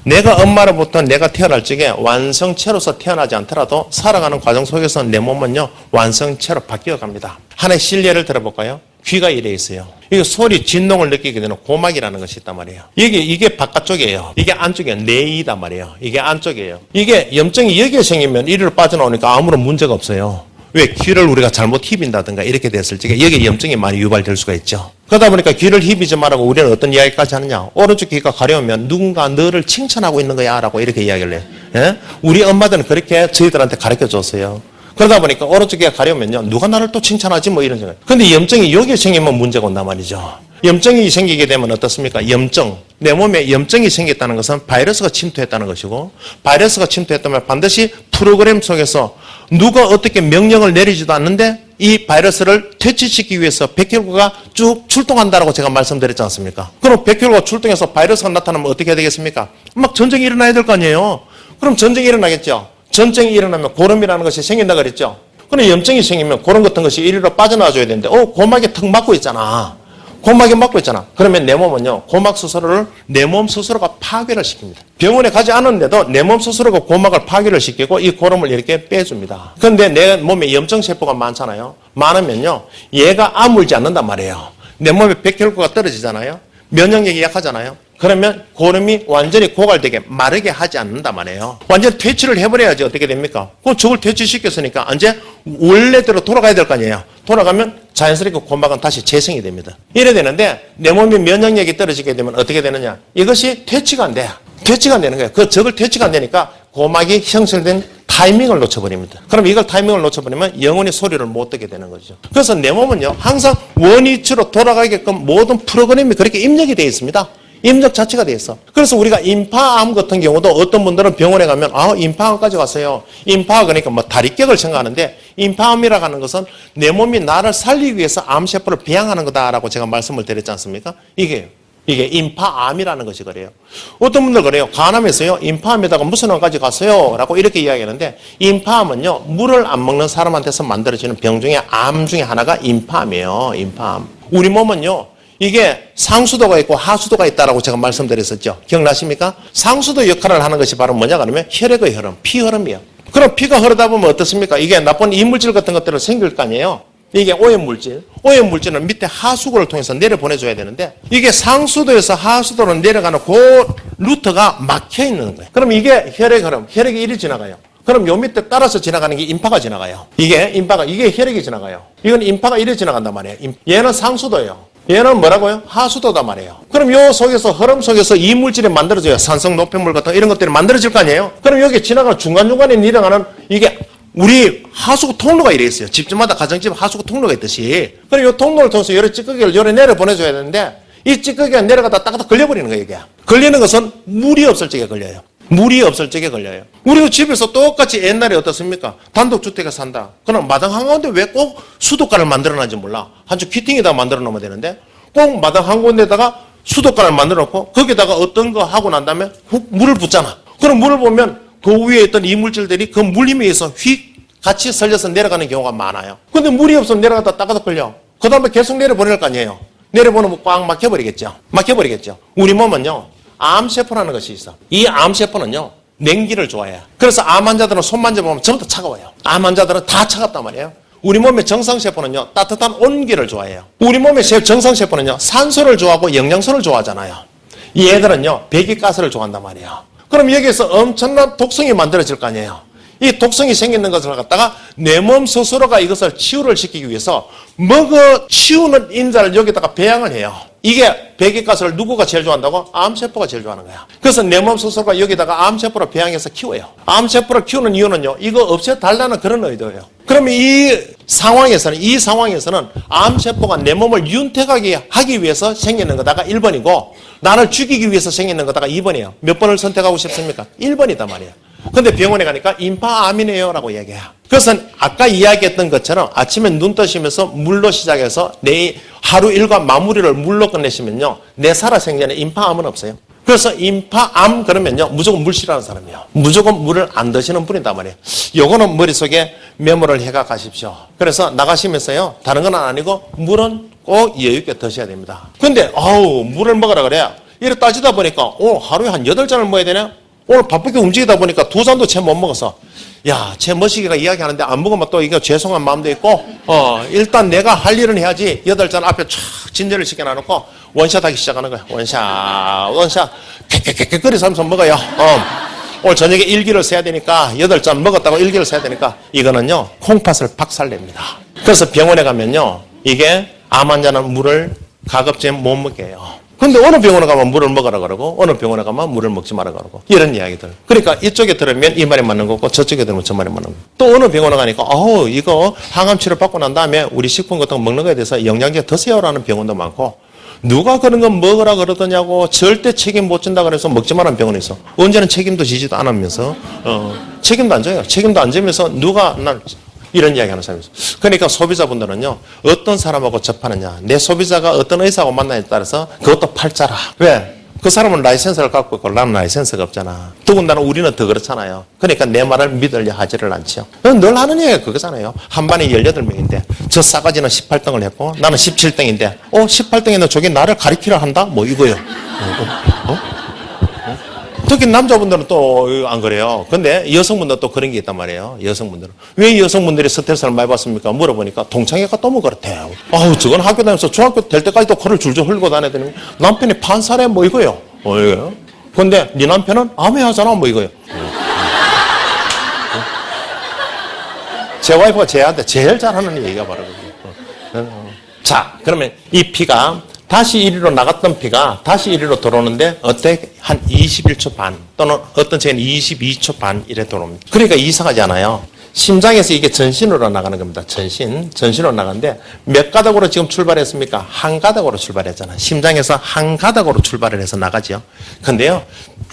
[SPEAKER 1] 내가 엄마로부터 내가 태어날 적에 완성체로서 태어나지 않더라도 살아가는 과정 속에서 내 몸은요 완성체로 바뀌어갑니다. 하나의 실례를 들어볼까요? 귀가 이래 있어요. 이게 소리 진동을 느끼게 되는 고막이라는 것이 있단 말이에요. 이게 바깥쪽이에요. 이게 안쪽이에요. 내이단 말이에요. 이게 안쪽이에요. 이게 염증이 여기에 생기면 이리로 빠져나오니까 아무런 문제가 없어요. 왜 귀를 우리가 잘못 휘빈다든가 이렇게 됐을 적에 여기에 염증이 많이 유발될 수가 있죠. 그러다 보니까 귀를 휘비지 말라고 우리는 어떤 이야기까지 하느냐. 오른쪽 귀가 가려우면 누군가 너를 칭찬하고 있는 거야 라고 이렇게 이야기를 해요. 예? 우리 엄마들은 그렇게 저희들한테 가르쳐 줬어요. 그러다 보니까 오른쪽 귀가 가려우면요. 누가 나를 또 칭찬하지 뭐 이런 생각. 근데 염증이 여기에 생기면 문제가 온단 말이죠. 염증이 생기게 되면 어떻습니까? 염증. 내 몸에 염증이 생겼다는 것은 바이러스가 침투했다는 것이고 바이러스가 침투했다면 반드시 프로그램 속에서 누가 어떻게 명령을 내리지도 않는데 이 바이러스를 퇴치시키기 위해서 백혈구가 쭉 출동한다라고 제가 말씀드렸지 않습니까? 그럼 백혈구가 출동해서 바이러스가 나타나면 어떻게 해야 되겠습니까? 막 전쟁이 일어나야 될 거 아니에요? 그럼 전쟁이 일어나겠죠? 전쟁이 일어나면 고름이라는 것이 생긴다 그랬죠? 그럼 염증이 생기면 고름 같은 것이 이리로 빠져나와줘야 되는데 고막에 턱 막고 있잖아. 고막에 막고 있잖아. 그러면 내 몸은요, 고막 스스로를 내 몸 스스로가 파괴를 시킵니다. 병원에 가지 않았는데도 내 몸 스스로가 고막을 파괴를 시키고 이 고름을 이렇게 빼줍니다. 그런데 내 몸에 염증세포가 많잖아요. 많으면요, 얘가 아물지 않는단 말이에요. 내 몸에 백혈구가 떨어지잖아요. 면역력이 약하잖아요. 그러면 고름이 완전히 고갈되게 마르게 하지 않는단 말이에요. 완전히 퇴치를 해버려야지 어떻게 됩니까? 그럼 저걸 퇴치시켰으니까 이제 원래대로 돌아가야 될 거 아니에요. 돌아가면 자연스럽게 고막은 다시 재생이 됩니다. 이래 되는데 내 몸의 면역력이 떨어지게 되면 어떻게 되느냐? 이것이 퇴치가 안 돼요. 퇴치가 안 되는 거예요. 저걸 퇴치가 안 되니까 고막이 형성된 타이밍을 놓쳐버립니다. 그럼 이걸 타이밍을 놓쳐버리면 영원히 소리를 못 듣게 되는 거죠. 그래서 내 몸은요, 항상 원위치로 돌아가게끔 모든 프로그램이 그렇게 입력이 되어 있습니다. 입력 자체가 되어 있어. 그래서 우리가 임파암 같은 경우도 어떤 분들은 병원에 가면 임파암까지 왔어요. 임파 그러니까 뭐 다리격을 생각하는데 임파암이라고 하는 것은 내 몸이 나를 살리기 위해서 암세포를 배양하는 거다라고 제가 말씀을 드렸지 않습니까? 이게 임파암이라는 것이 그래요. 어떤 분들 그래요. 간암에서요, 임파암에다가 무슨 암까지 갔어요? 라고 이렇게 이야기하는데, 임파암은요, 물을 안 먹는 사람한테서 만들어지는 병 중에 암 중에 하나가 임파암이에요. 임파암. 우리 몸은요, 이게 상수도가 있고 하수도가 있다라고 제가 말씀드렸었죠. 기억나십니까? 상수도 역할을 하는 것이 바로 뭐냐 그러면 혈액의 흐름, 피 흐름이에요. 그럼 피가 흐르다 보면 어떻습니까? 이게 나쁜 이물질 같은 것들을 생길 거 아니에요. 이게 오염물질. 오염물질은 밑에 하수구를 통해서 내려보내줘야 되는데 이게 상수도에서 하수도로 내려가는 그 루트가 막혀 있는 거예요. 그럼 이게 혈액 흐름, 혈액이 이리 지나가요. 그럼 요 밑에 따라서 지나가는 게 임파가 지나가요. 이게 혈액이 지나가요. 이건 임파가 이리 지나간단 말이에요. 얘는 상수도예요. 얘는 뭐라고요? 하수도단 말이에요. 그럼 요 속에서, 흐름 속에서 이물질이 만들어져요. 산성 노폐물 같은 이런 것들이 만들어질 거 아니에요? 그럼 여기 지나가는 중간중간에 내려가는 이게 우리 하수구 통로가 이래 있어요. 집집마다 가정집 하수구 통로가 있듯이. 그럼 이 통로를 통해서 여러 찌꺼기를 요래 내려 보내줘야 되는데 이 찌꺼기가 내려가다 딱딱 걸려버리는 거예요, 이게. 걸리는 것은 물이 없을 적에 걸려요. 물이 없을 적에 걸려요. 우리도 집에서 똑같이 옛날에 어떻습니까? 단독주택에 산다. 그럼 마당 한가운데 왜 꼭 수도가를 만들어놨는지 몰라. 한쪽 피팅에다 만들어 놓으면 되는데 꼭 마당 한가운데다가 수도가를 만들어 놓고 거기다가 어떤 거 하고 난 다음에 훅 물을 붓잖아. 그럼 물을 보면 그 위에 있던 이물질들이 그 물림에 의해서 휙 같이 설려서 내려가는 경우가 많아요. 근데 물이 없으면 내려가다 따가닥 걸려. 그 다음에 계속 내려보낼 거 아니에요. 내려보내면 꽉 막혀버리겠죠. 우리 몸은요, 암세포라는 것이 있어. 이 암세포는요, 냉기를 좋아해요. 그래서 암 환자들은 손 만져보면 전부 다 차가워요. 암 환자들은 다 차갑단 말이에요. 우리 몸의 정상세포는요, 따뜻한 온기를 좋아해요. 우리 몸의 정상세포는요, 산소를 좋아하고 영양소를 좋아하잖아요. 얘들은요, 배기가스를 좋아한단 말이에요. 그럼 여기에서 엄청난 독성이 만들어질 거 아니에요. 이 독성이 생기는 것을 갖다가 내 몸 스스로가 이것을 치유를 시키기 위해서 먹어 치우는 인자를 여기다가 배양을 해요. 이게 배기가스를 누구가 제일 좋아한다고? 암세포가 제일 좋아하는 거야. 그래서 내 몸 스스로가 여기다가 암세포를 배양해서 키워요. 암세포를 키우는 이유는요, 이거 없애달라는 그런 의도예요. 그러면 이 상황에서는 암세포가 내 몸을 윤택하게 하기 위해서 생기는 거다가 1번이고 나를 죽이기 위해서 생기는 거다가 2번이에요. 몇 번을 선택하고 싶습니까? 1번이단 말이에요. 근데 병원에 가니까 임파암이네요 라고 얘기해요. 그래서 아까 이야기했던 것처럼 아침에 눈 뜨시면서 물로 시작해서 내일 하루 일과 마무리를 물로 끝내시면요, 내 살아생전에 임파암은 없어요. 그래서 임파암 그러면요, 무조건 물 싫어하는 사람이에요. 무조건 물을 안 드시는 분이단 말이에요. 요거는 머릿속에 메모를 해가 가십시오. 그래서 나가시면서요, 다른 건 아니고 물은 꼭 여유있게 드셔야 됩니다. 근데 물을 먹으라 그래요. 이래 따지다 보니까 오늘 하루에 한 8잔을 먹어야 되냐? 오늘 바쁘게 움직이다 보니까 2잔도 채 못 먹어서, 야, 제 머시기가 이야기하는데 안 먹으면 또 이거 죄송한 마음도 있고, 일단 내가 할 일은 해야지. 8잔 앞에 촥 진열을 시켜놔놓고 원샷 하기 시작하는 거야. 원샷. 객객객 거리면서 먹어요. 오늘 저녁에 일기를 세야 되니까 8잔 먹었다고 일기를 세야 되니까 이거는요 콩팥을 박살냅니다. 그래서 병원에 가면요 이게 암 환자는 물을 가급적 못 먹게 해요. 근데 어느 병원에 가면 물을 먹으라 그러고 어느 병원에 가면 물을 먹지 마라 그러고 이런 이야기들. 그러니까 이쪽에 들으면 이 말이 맞는 거고 저쪽에 들으면 저 말이 맞는 거고. 또 어느 병원에 가니까 이거 항암 치료 받고 난 다음에 우리 식품 같은 거 먹는 거에 대해서 영양제 드세요라는 병원도 많고 누가 그런 거 먹으라 그러더냐고 절대 책임 못 진다 그래서 먹지 말라는 병원이 있어. 언제는 책임도 지지도 않으면서 책임도 안 져요. 책임도 안 지면서 누가 날 이런 이야기 하는 사람이 있어요. 그러니까 소비자분들은요 어떤 사람하고 접하느냐 내 소비자가 어떤 의사하고 만나냐에 따라서 그것도 팔자라. 왜? 그 사람은 라이센스를 갖고 있고 나는 라이센스가 없잖아. 더군다나 우리는 더 그렇잖아요. 그러니까 내 말을 믿으려 하지를 않죠. 늘 하는 얘기가 그거잖아요. 한 반에 18명인데 저 싸가지는 18등을 했고 나는 17등인데 18등인데 저게 나를 가리키려 한다? 뭐 이거요. 특히 남자분들은 또 안 그래요. 근데 여성분들은 또 그런 게 있단 말이에요. 여성분들은. 왜 여성분들이 스트레스를 많이 받습니까? 물어보니까 동창회가 또 뭐 그렇대요. 저건 학교 다니면서 중학교 될 때까지도 코를 줄줄 흘고 다니더니 남편이 판사래 뭐 이거요. 이거요. 근데 네 남편은 암해하잖아 뭐 이거요. 제 와이프가 쟤한테 제일 잘하는 얘기가 바로 그거예요. 자, 그러면 이 피가 다시 1위로 나갔던 피가 다시 1위로 들어오는데 어때? 한 21초 반 또는 어떤 책에는 22초 반 이래 들어옵니다. 그러니까 이상하지 않아요. 심장에서 이게 전신으로 나가는 겁니다. 전신으로 나가는데 몇 가닥으로 지금 출발했습니까? 한 가닥으로 출발했잖아요. 심장에서 한 가닥으로 출발을 해서 나가죠. 근데요,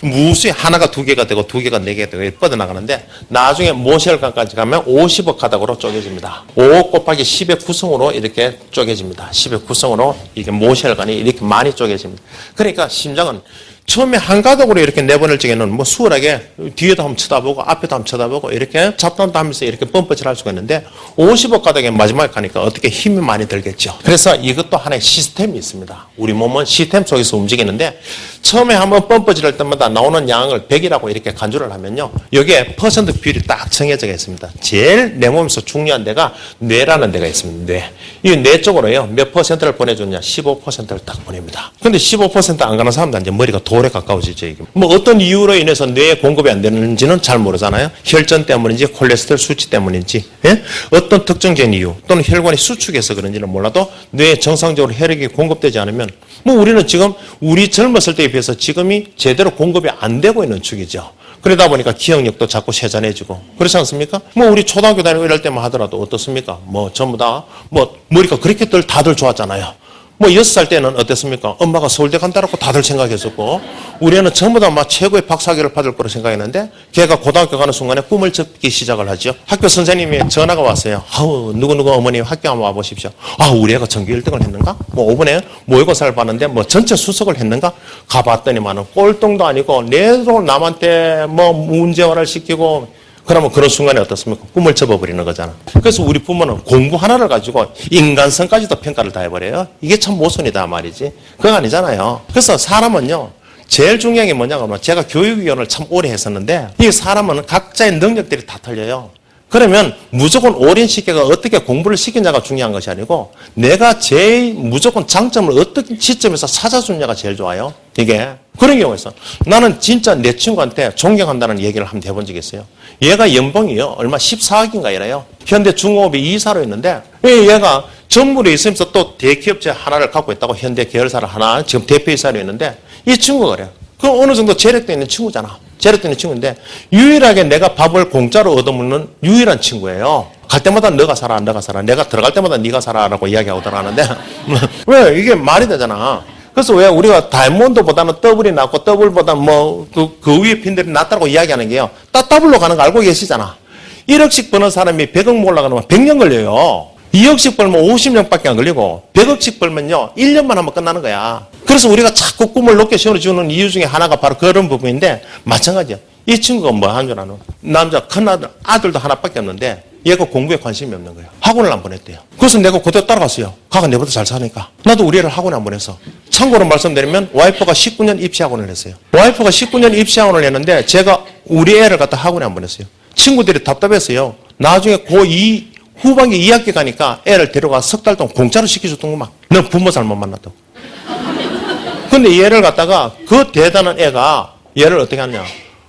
[SPEAKER 1] 무수히 하나가 2개가 되고 2개가 4개가 되고 뻗어나가는데 나중에 모세혈관까지 가면 50억 가닥으로 쪼개집니다. 5 곱하기 10의 구성으로 이렇게 쪼개집니다. 10의 구성으로 이게 모세혈관이 이렇게 많이 쪼개집니다. 그러니까 심장은 처음에 한 가닥으로 이렇게 내보낼 적에는 뭐 수월하게 뒤에도 한번 쳐다보고 앞에도 한번 쳐다보고 이렇게 잡담도 하면서 이렇게 펌프질 할 수가 있는데 50억 가닥에 마지막에 가니까 어떻게 힘이 많이 들겠죠. 그래서 이것도 하나의 시스템이 있습니다. 우리 몸은 시스템 속에서 움직이는데 처음에 한번 펌프질 할 때마다 나오는 양을 100이라고 이렇게 간주를 하면요. 여기에 퍼센트 비율이 딱 정해져 있습니다. 제일 내 몸에서 중요한 데가 뇌라는 데가 있습니다. 뇌. 이 뇌 쪽으로요. 몇 퍼센트를 보내줬냐? 15%를 딱 보냅니다. 근데 15%안 가는 사람들은 이제 머리가 돌에 가까워지죠. 이게. 뭐 어떤 이유로 인해서 뇌에 공급이 안 되는지는 잘 모르잖아요. 혈전 때문인지 콜레스테롤 수치 때문인지 어떤 특정적인 이유 또는 혈관이 수축해서 그런지는 몰라도 뇌에 정상적으로 혈액이 공급되지 않으면 뭐 우리는 지금 우리 젊었을 때에 비해서 지금이 제대로 공급이 안 되고 있는 축이죠. 그러다 보니까 기억력도 자꾸 세잔해지고 그렇지 않습니까? 뭐 우리 초등학교 다니고 이럴 때만 하더라도 어떻습니까? 뭐 전부 다 뭐 머리가 그렇게들 다들 좋았잖아요. 뭐 6살 때는 어땠습니까? 엄마가 서울대 간다라고 다들 생각했었고 우리 애는 전부 다 막 최고의 박사학위를 받을 거로 생각했는데 걔가 고등학교 가는 순간에 꿈을 접기 시작을 하죠. 학교 선생님이 전화가 왔어요. 누구누구 어머니 학교 한번 와보십시오. 우리 애가 전교 1등을 했는가? 뭐 5번에 모의고사를 봤는데 뭐 전체 수석을 했는가? 가봤더니만은 꼴등도 아니고 내도 남한테 뭐 문제화를 시키고 그러면 그런 순간에 어떻습니까? 꿈을 접어버리는 거잖아. 그래서 우리 부모는 공부 하나를 가지고 인간성까지도 평가를 다 해버려요. 이게 참 모순이다 말이지. 그거 아니잖아요. 그래서 사람은요. 제일 중요한 게 뭐냐면 제가 교육위원을 참 오래 했었는데 이 사람은 각자의 능력들이 다 틀려요. 그러면 무조건 어린 시기가 어떻게 공부를 시키냐가 중요한 것이 아니고 내가 제일 무조건 장점을 어떤 시점에서 찾아주냐가 제일 좋아요. 이게 그런 경우가 있어. 나는 진짜 내 친구한테 존경한다는 얘기를 한번 해본 적이 있어요. 얘가 연봉이요. 얼마 14억인가 이래요. 현대 중공업의 이사로 있는데 얘가 전물에 있으면서 또 대기업체 하나를 갖고 있다고 현대 계열사를 하나 지금 대표이사로 있는데 이 친구가 그래요. 그 어느 정도 재력도 있는 친구잖아. 재력도 있는 친구인데 유일하게 내가 밥을 공짜로 얻어먹는 유일한 친구예요. 갈 때마다 너가 살아, 너가 살아. 내가 들어갈 때마다 네가 살아라고 이야기하고 들어가는데 왜 이게 말이 되잖아. 그래서 왜 우리가 다이아몬드보다는 더블이 낫고 더블보다 뭐 그 위에 핀들이 낫다고 이야기하는 게요. 더블로 가는 거 알고 계시잖아. 1억씩 버는 사람이 100억 몰라가면 100년 걸려요. 2억씩 벌면 50년밖에 안 걸리고 100억씩 벌면요 1년만 하면 끝나는 거야. 그래서 우리가 자꾸 꿈을 높게 세워주는 이유 중에 하나가 바로 그런 부분인데 마찬가지야. 이 친구가 뭐 하는 줄 아는? 남자 큰아들 아들도 하나밖에 없는데 얘가 공부에 관심이 없는 거예요. 학원을 안 보냈대요. 그래서 내가 그때 따라갔어요. 가가 내보다 잘 사니까. 나도 우리 애를 학원에 안 보냈어. 참고로 말씀드리면 와이프가 19년 입시학원을 했어요. 와이프가 19년 입시학원을 했는데 제가 우리 애를 갖다 학원에 안 보냈어요. 친구들이 답답했어요. 나중에 고2 후반기 2학기 가니까 애를 데려가 석 달 동안 공짜로 시켜줬던구만. 넌 부모 잘못 만났다고. 근데 얘를 갖다가 그 대단한 애가 얘를 어떻게 하냐.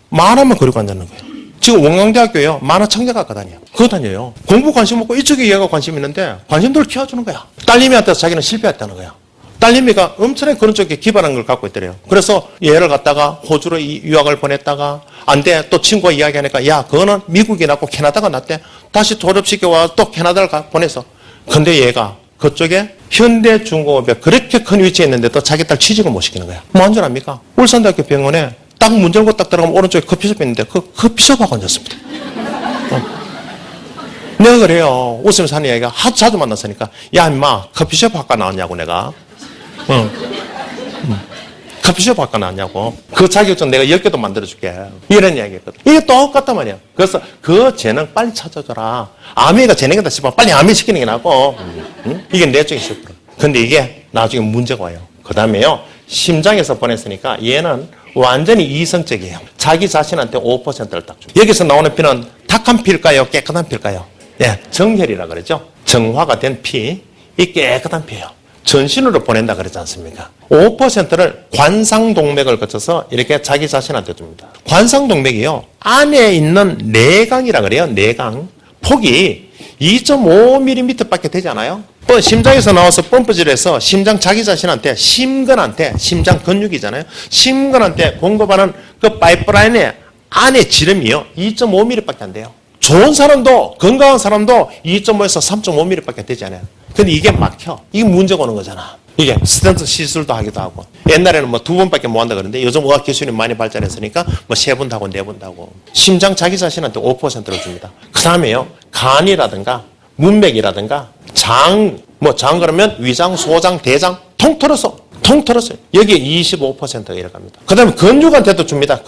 [SPEAKER 1] 만화만 그리고 앉는 거예요. 지금 원광대학교요. 만화 청자학과 다녀요. 그거 다녀요. 공부 관심 없고 이쪽에 얘가 관심 있는데 관심도를 키워주는 거야. 딸님이한테 자기는 실패했다는 거야. 딸님이가 엄청나게 그런 쪽에 기반한 걸 갖고 있더래요. 그래서 얘를 갖다가 호주로 유학을 보냈다가 안 돼. 또 친구가 이야기하니까 야 그거는 미국이 낫고 캐나다가 낫대. 다시 졸업시켜와 또 캐나다를 보내서. 근데 얘가 그쪽에 현대중공업에 그렇게 큰 위치에 있는데도 자기 딸 취직을 못 시키는 거야. 뭐 한줄 울산대학교 병원에 딱 문 열고 딱 들어가면 오른쪽에 커피숍이 있는데 그 커피숍하고 앉았습니다. 내가 그래요. 웃으면서 하는 얘기가 하도 자주 만났으니까 야 임마 커피숍 학과 나왔냐고 내가. 커피숍 학과 나왔냐고. 그 자격증 내가 10개도 만들어줄게. 이런 이야기했거든. 이게 똑같단 말이야. 그래서 그 재능 빨리 찾아줘라. 아미가 재능이다 싶으면 빨리 아미 시키는 게 나고. 이게 내 쪽이 쉽거든. 근데 이게 나중에 문제가 와요. 그 다음에요. 심장에서 보냈으니까 얘는 완전히 이성적이에요. 자기 자신한테 5%를 딱 줍니다. 여기서 나오는 피는 탁한 피일까요? 깨끗한 피일까요? 예, 정혈이라 그러죠. 정화가 된 피. 이 깨끗한 피예요. 전신으로 보낸다 그러지 않습니까? 5%를 관상동맥을 거쳐서 이렇게 자기 자신한테 줍니다. 관상동맥이요. 안에 있는 내강이라 그래요. 내강. 폭이 2.5mm 밖에 되지 않아요? 심장에서 나와서 펌프질해서 심장 자기 자신한테 심근한테 심장 근육이잖아요. 심근한테 공급하는 그 파이프라인의 안에 지름이요. 2.5mm 밖에 안 돼요. 좋은 사람도 건강한 사람도 2.5에서 3.5mm 밖에 되지 않아요. 근데 이게 막혀. 이게 문제가 오는 거잖아. 이게 스텐트 시술도 하기도 하고. 옛날에는 뭐 2번밖에 못 한다 그러는데 요즘 의학 기술이 많이 발전했으니까 뭐 3번도 하고 4번도 하고. 심장 자기 자신한테 5%를 줍니다. 그 다음에요. 간이라든가 문맥이라든가 장 그러면 위장, 소장, 대장 통틀어서 여기에 25%가 이래갑니다. 그 다음에 근육한테도 줍니다.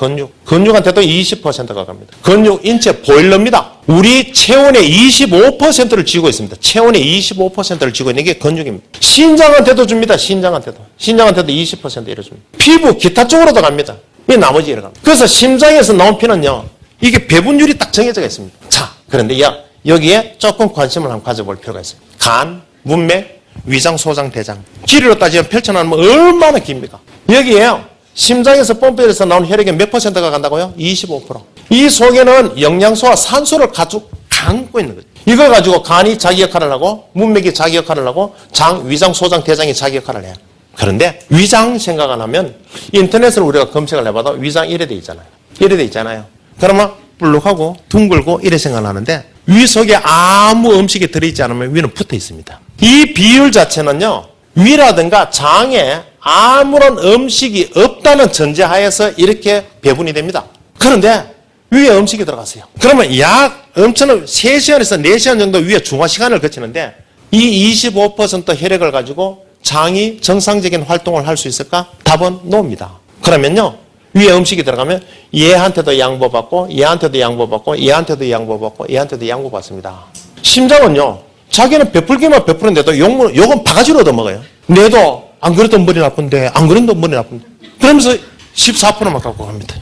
[SPEAKER 1] 근육한테도 20%가 갑니다. 근육 인체 보일러입니다. 우리 체온의 25%를 쥐고 있습니다. 체온의 25%를 쥐고 있는 게 근육입니다. 신장한테도 줍니다. 신장한테도 20% 이래 줍니다. 피부, 기타 쪽으로도 갑니다. 이 나머지 이래 갑니다. 그래서 심장에서 나온 피는요, 이게 배분율이 딱 정해져 있습니다. 자, 그런데 여기에 조금 관심을 한번 가져볼 필요가 있습니다. 간, 문맥, 위장, 소장, 대장. 길이로 따지면 펼쳐놓으면 얼마나 깁니까? 여기에요. 심장에서 펌프에서 나온 혈액의 몇 %가 간다고요? 25%. 이 속에는 영양소와 산소를 가지고 감고 있는 거죠. 이걸 가지고 간이 자기 역할을 하고 문맥이 자기 역할을 하고 장, 위장, 소장, 대장이 자기 역할을 해요. 그런데 위장 생각을 하면 인터넷을 우리가 검색을 해봐도 위장 이래 돼 있잖아요. 이래 돼 있잖아요. 그러면 불룩하고 둥글고 이래 생각하는데 위 속에 아무 음식이 들어있지 않으면 위는 붙어 있습니다. 이 비율 자체는요, 위라든가 장에 아무런 음식이 없다는 전제하에서 이렇게 배분이 됩니다. 그런데 위에 음식이 들어갔어요. 그러면 약 엄청난 3시간에서 4시간 정도 위에 중화 시간을 거치는데 이 25% 혈액을 가지고 장이 정상적인 활동을 할 수 있을까? 답은 노입니다. 그러면요, 위에 음식이 들어가면 얘한테도 양보받고 얘한테도 양보받고 얘한테도 양보받고 얘한테도 양보받습니다. 심장은요, 자기는 베풀기만 베푸는데도 욕은 바가지로 얻어먹어요. 내도 안 그래도 머리 나쁜데 안 그래도 머리 나쁜데 그러면서 14%만 갖고 갑니다.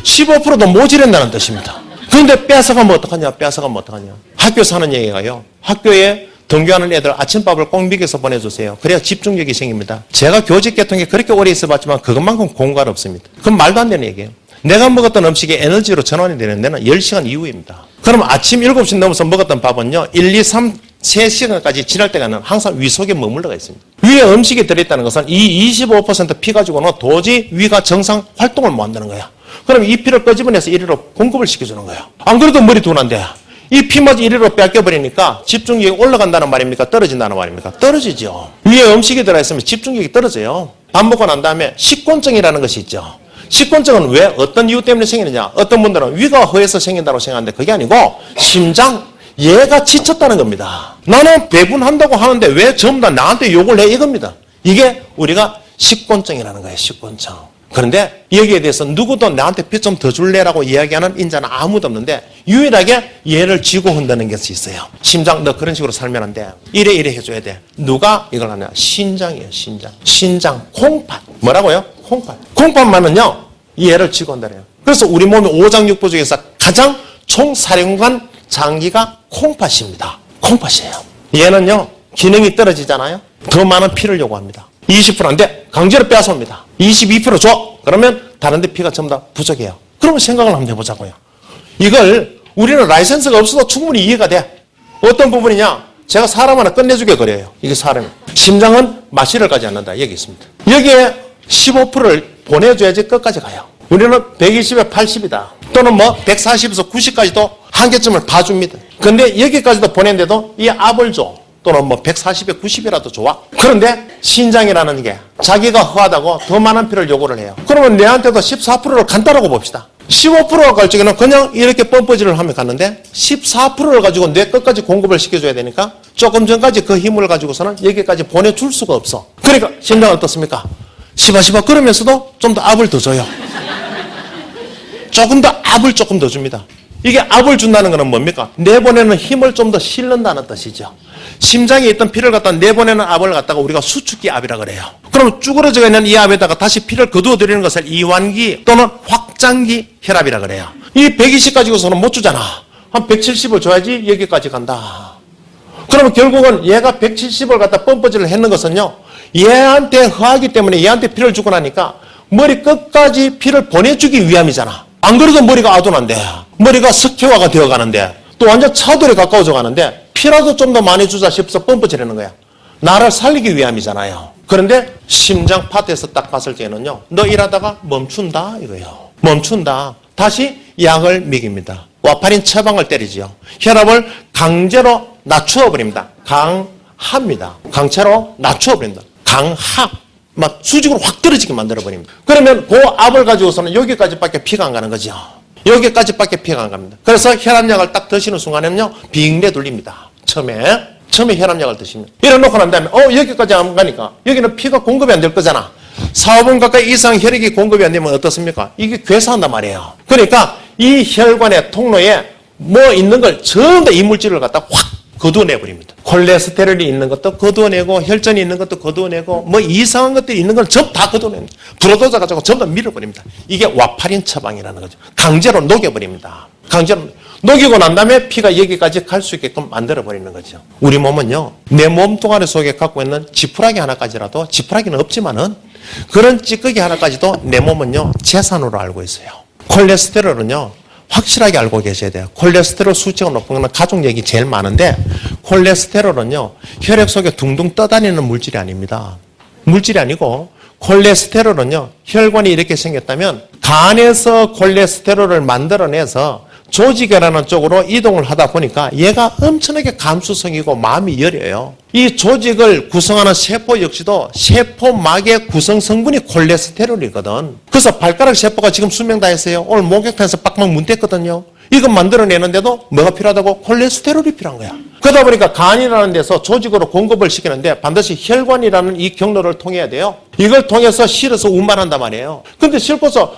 [SPEAKER 1] 15%도 모자란다는 뜻입니다. 그런데 뺏어가면 어떡하냐? 학교에서 하는 얘기가요, 학교에 등교하는 애들 아침밥을 꼭 먹여서 보내주세요. 그래야 집중력이 생깁니다. 제가 교직 계통에 그렇게 오래 있어봤지만 그것만큼 공과가 없습니다. 그건 말도 안 되는 얘기예요. 내가 먹었던 음식이 에너지로 전환이 되는 데는 10시간 이후입니다. 그럼 아침 7시 넘어서 먹었던 밥은요, 1, 2, 3, 3시간까지 지날 때가는 항상 위 속에 머물러가 있습니다. 위에 음식이 들어있다는 것은 이 25% 피 가지고는 도저히 위가 정상 활동을 못 한다는 거야. 그럼 이 피를 끄집어내서 이리로 공급을 시켜주는 거야. 안 그래도 머리 둔한데 이 피마저 이리로 뺏겨버리니까 집중력이 올라간다는 말입니까? 떨어진다는 말입니까? 떨어지죠. 위에 음식이 들어있으면 집중력이 떨어져요. 밥 먹고 난 다음에 식곤증이라는 것이 있죠. 식곤증은 왜 어떤 이유 때문에 생기느냐? 어떤 분들은 위가 허해서 생긴다고 생각하는데 그게 아니고 심장, 얘가 지쳤다는 겁니다. 나는 배분한다고 하는데 왜 전부 다 나한테 욕을 해? 이겁니다. 이게 우리가 식곤증이라는 거예요. 식곤증. 그런데 여기에 대해서 누구도 나한테 피 좀 더 줄래라고 이야기하는 인자는 아무도 없는데 유일하게 얘를 쥐고 흔드는 것이 있어요. 심장, 너 그런 식으로 살면 안 돼. 이래 해줘야 돼. 누가 이걸 하냐? 신장이에요. 신장, 콩팥. 뭐라고요? 콩팥만은요, 얘를 쥐고 한다래요. 그래서 우리 몸의 오장육부 중에서 가장 총사령관 장기가 콩팥입니다. 콩팥이에요. 얘는요, 기능이 떨어지잖아요. 더 많은 피를 요구합니다. 20%인데 강제로 빼앗아옵니다. 22% 줘. 그러면 다른 데 피가 전부 다 부족해요. 그러면 생각을 한번 해보자고요. 이걸 우리는 라이센스가 없어도 충분히 이해가 돼. 어떤 부분이냐? 제가 사람 하나 끝내주게 그래요. 이게 사람이. 심장은 마시를 가지 않는다. 여기 있습니다. 여기에 15%를 보내줘야지 끝까지 가요. 우리는 120에 80이다. 또는 뭐 140에서 90까지도 한계점을 봐줍니다. 근데 여기까지도 보낸데도 이 압을 줘. 또는 뭐 140에 90이라도 좋아. 그런데 신장이라는 게 자기가 허하다고 더 많은 피를 요구를 해요. 그러면 내한테도 14%를 간다라고 봅시다. 15%가 갈 적에는 그냥 이렇게 펌프질을 하면 갔는데 14%를 가지고 뇌 끝까지 공급을 시켜줘야 되니까 조금 전까지 그 힘을 가지고서는 여기까지 보내줄 수가 없어. 그러니까 심장은 어떻습니까? 시바시바 그러면서도 좀 더 압을 더 줘요. 조금 더 압을 조금 더 줍니다. 이게 압을 준다는 것은 뭡니까? 내보내는 힘을 좀 더 실는다는 뜻이죠. 심장에 있던 피를 갖다 내보내는 압을 갖다가 우리가 수축기 압이라 그래요. 그럼 쭈그러져 있는 이 압에다가 다시 피를 거두어 들이는 것을 이완기 또는 확장기 혈압이라 그래요. 이 120 가지고서는 못 주잖아. 한 170을 줘야지 여기까지 간다. 그러면 결국은 얘가 170을 갖다 펌프질을 했는 것은요, 얘한테 허하기 때문에 얘한테 피를 주고 나니까 머리 끝까지 피를 보내주기 위함이잖아. 안 그래도 머리가 아둔한데, 머리가 석회화가 되어 가는데, 또 완전 차돌에 가까워져 가는데 피라도 좀 더 많이 주자 싶어서 펌프질하는 거야. 나를 살리기 위함이잖아요. 그런데 심장 파트에서 딱 봤을 때는요, 너 일하다가 멈춘다 이거예요. 멈춘다. 다시 약을 먹입니다. 와파린 처방을 때리지요. 혈압을 강제로 낮추어버립니다. 강합니다. 강제로 낮추어버립니다. 강하. 막 수직으로 확 떨어지게 만들어버립니다. 그러면 그 압을 가지고서는 여기까지밖에 피가 안 가는 거죠. 여기까지밖에 피가 안 갑니다. 그래서 혈압약을 딱 드시는 순간에는요, 빙대 돌립니다. 처음에 혈압약을 드시면. 이래놓고 난 다음에, 여기까지 안 가니까, 여기는 피가 공급이 안 될 거잖아. 4, 5분 가까이 이상 혈액이 공급이 안 되면 어떻습니까? 이게 괴사한단 말이에요. 그러니까 이 혈관의 통로에 뭐 있는 걸 전부 다 이물질을 갖다 확 거두어내버립니다. 콜레스테롤이 있는 것도 거두어내고, 혈전이 있는 것도 거두어내고, 뭐 이상한 것들이 있는 건 전부 다 거두어냅니다. 불어도자 가지고 전부 다 밀어버립니다. 이게 와파린 처방이라는 거죠. 강제로 녹여버립니다. 강제로 녹이고 난 다음에 피가 여기까지 갈 수 있게끔 만들어버리는 거죠. 우리 몸은요, 내 몸뚱아리 속에 갖고 있는 지푸라기 하나까지라도, 지푸라기는 없지만은 그런 찌꺼기 하나까지도 내 몸은요, 재산으로 알고 있어요. 콜레스테롤은요, 확실하게 알고 계셔야 돼요. 콜레스테롤 수치가 높은 건 가족 얘기 제일 많은데, 콜레스테롤은요, 혈액 속에 둥둥 떠다니는 물질이 아닙니다. 물질이 아니고, 콜레스테롤은요, 혈관이 이렇게 생겼다면 간에서 콜레스테롤을 만들어내서 조직이라는 쪽으로 이동을 하다 보니까 얘가 엄청나게 감수성이고 마음이 여려요. 이 조직을 구성하는 세포 역시도 세포막의 구성 성분이 콜레스테롤이거든. 그래서 발가락 세포가 지금 수명 다 했어요. 오늘 목욕탕에서 빡빡 문댔거든요. 이거 만들어내는데도 뭐가 필요하다고? 콜레스테롤이 필요한 거야. 그러다 보니까 간이라는 데서 조직으로 공급을 시키는데 반드시 혈관이라는 이 경로를 통해야 돼요. 이걸 통해서 실어서 운반한단 말이에요. 근데 실고서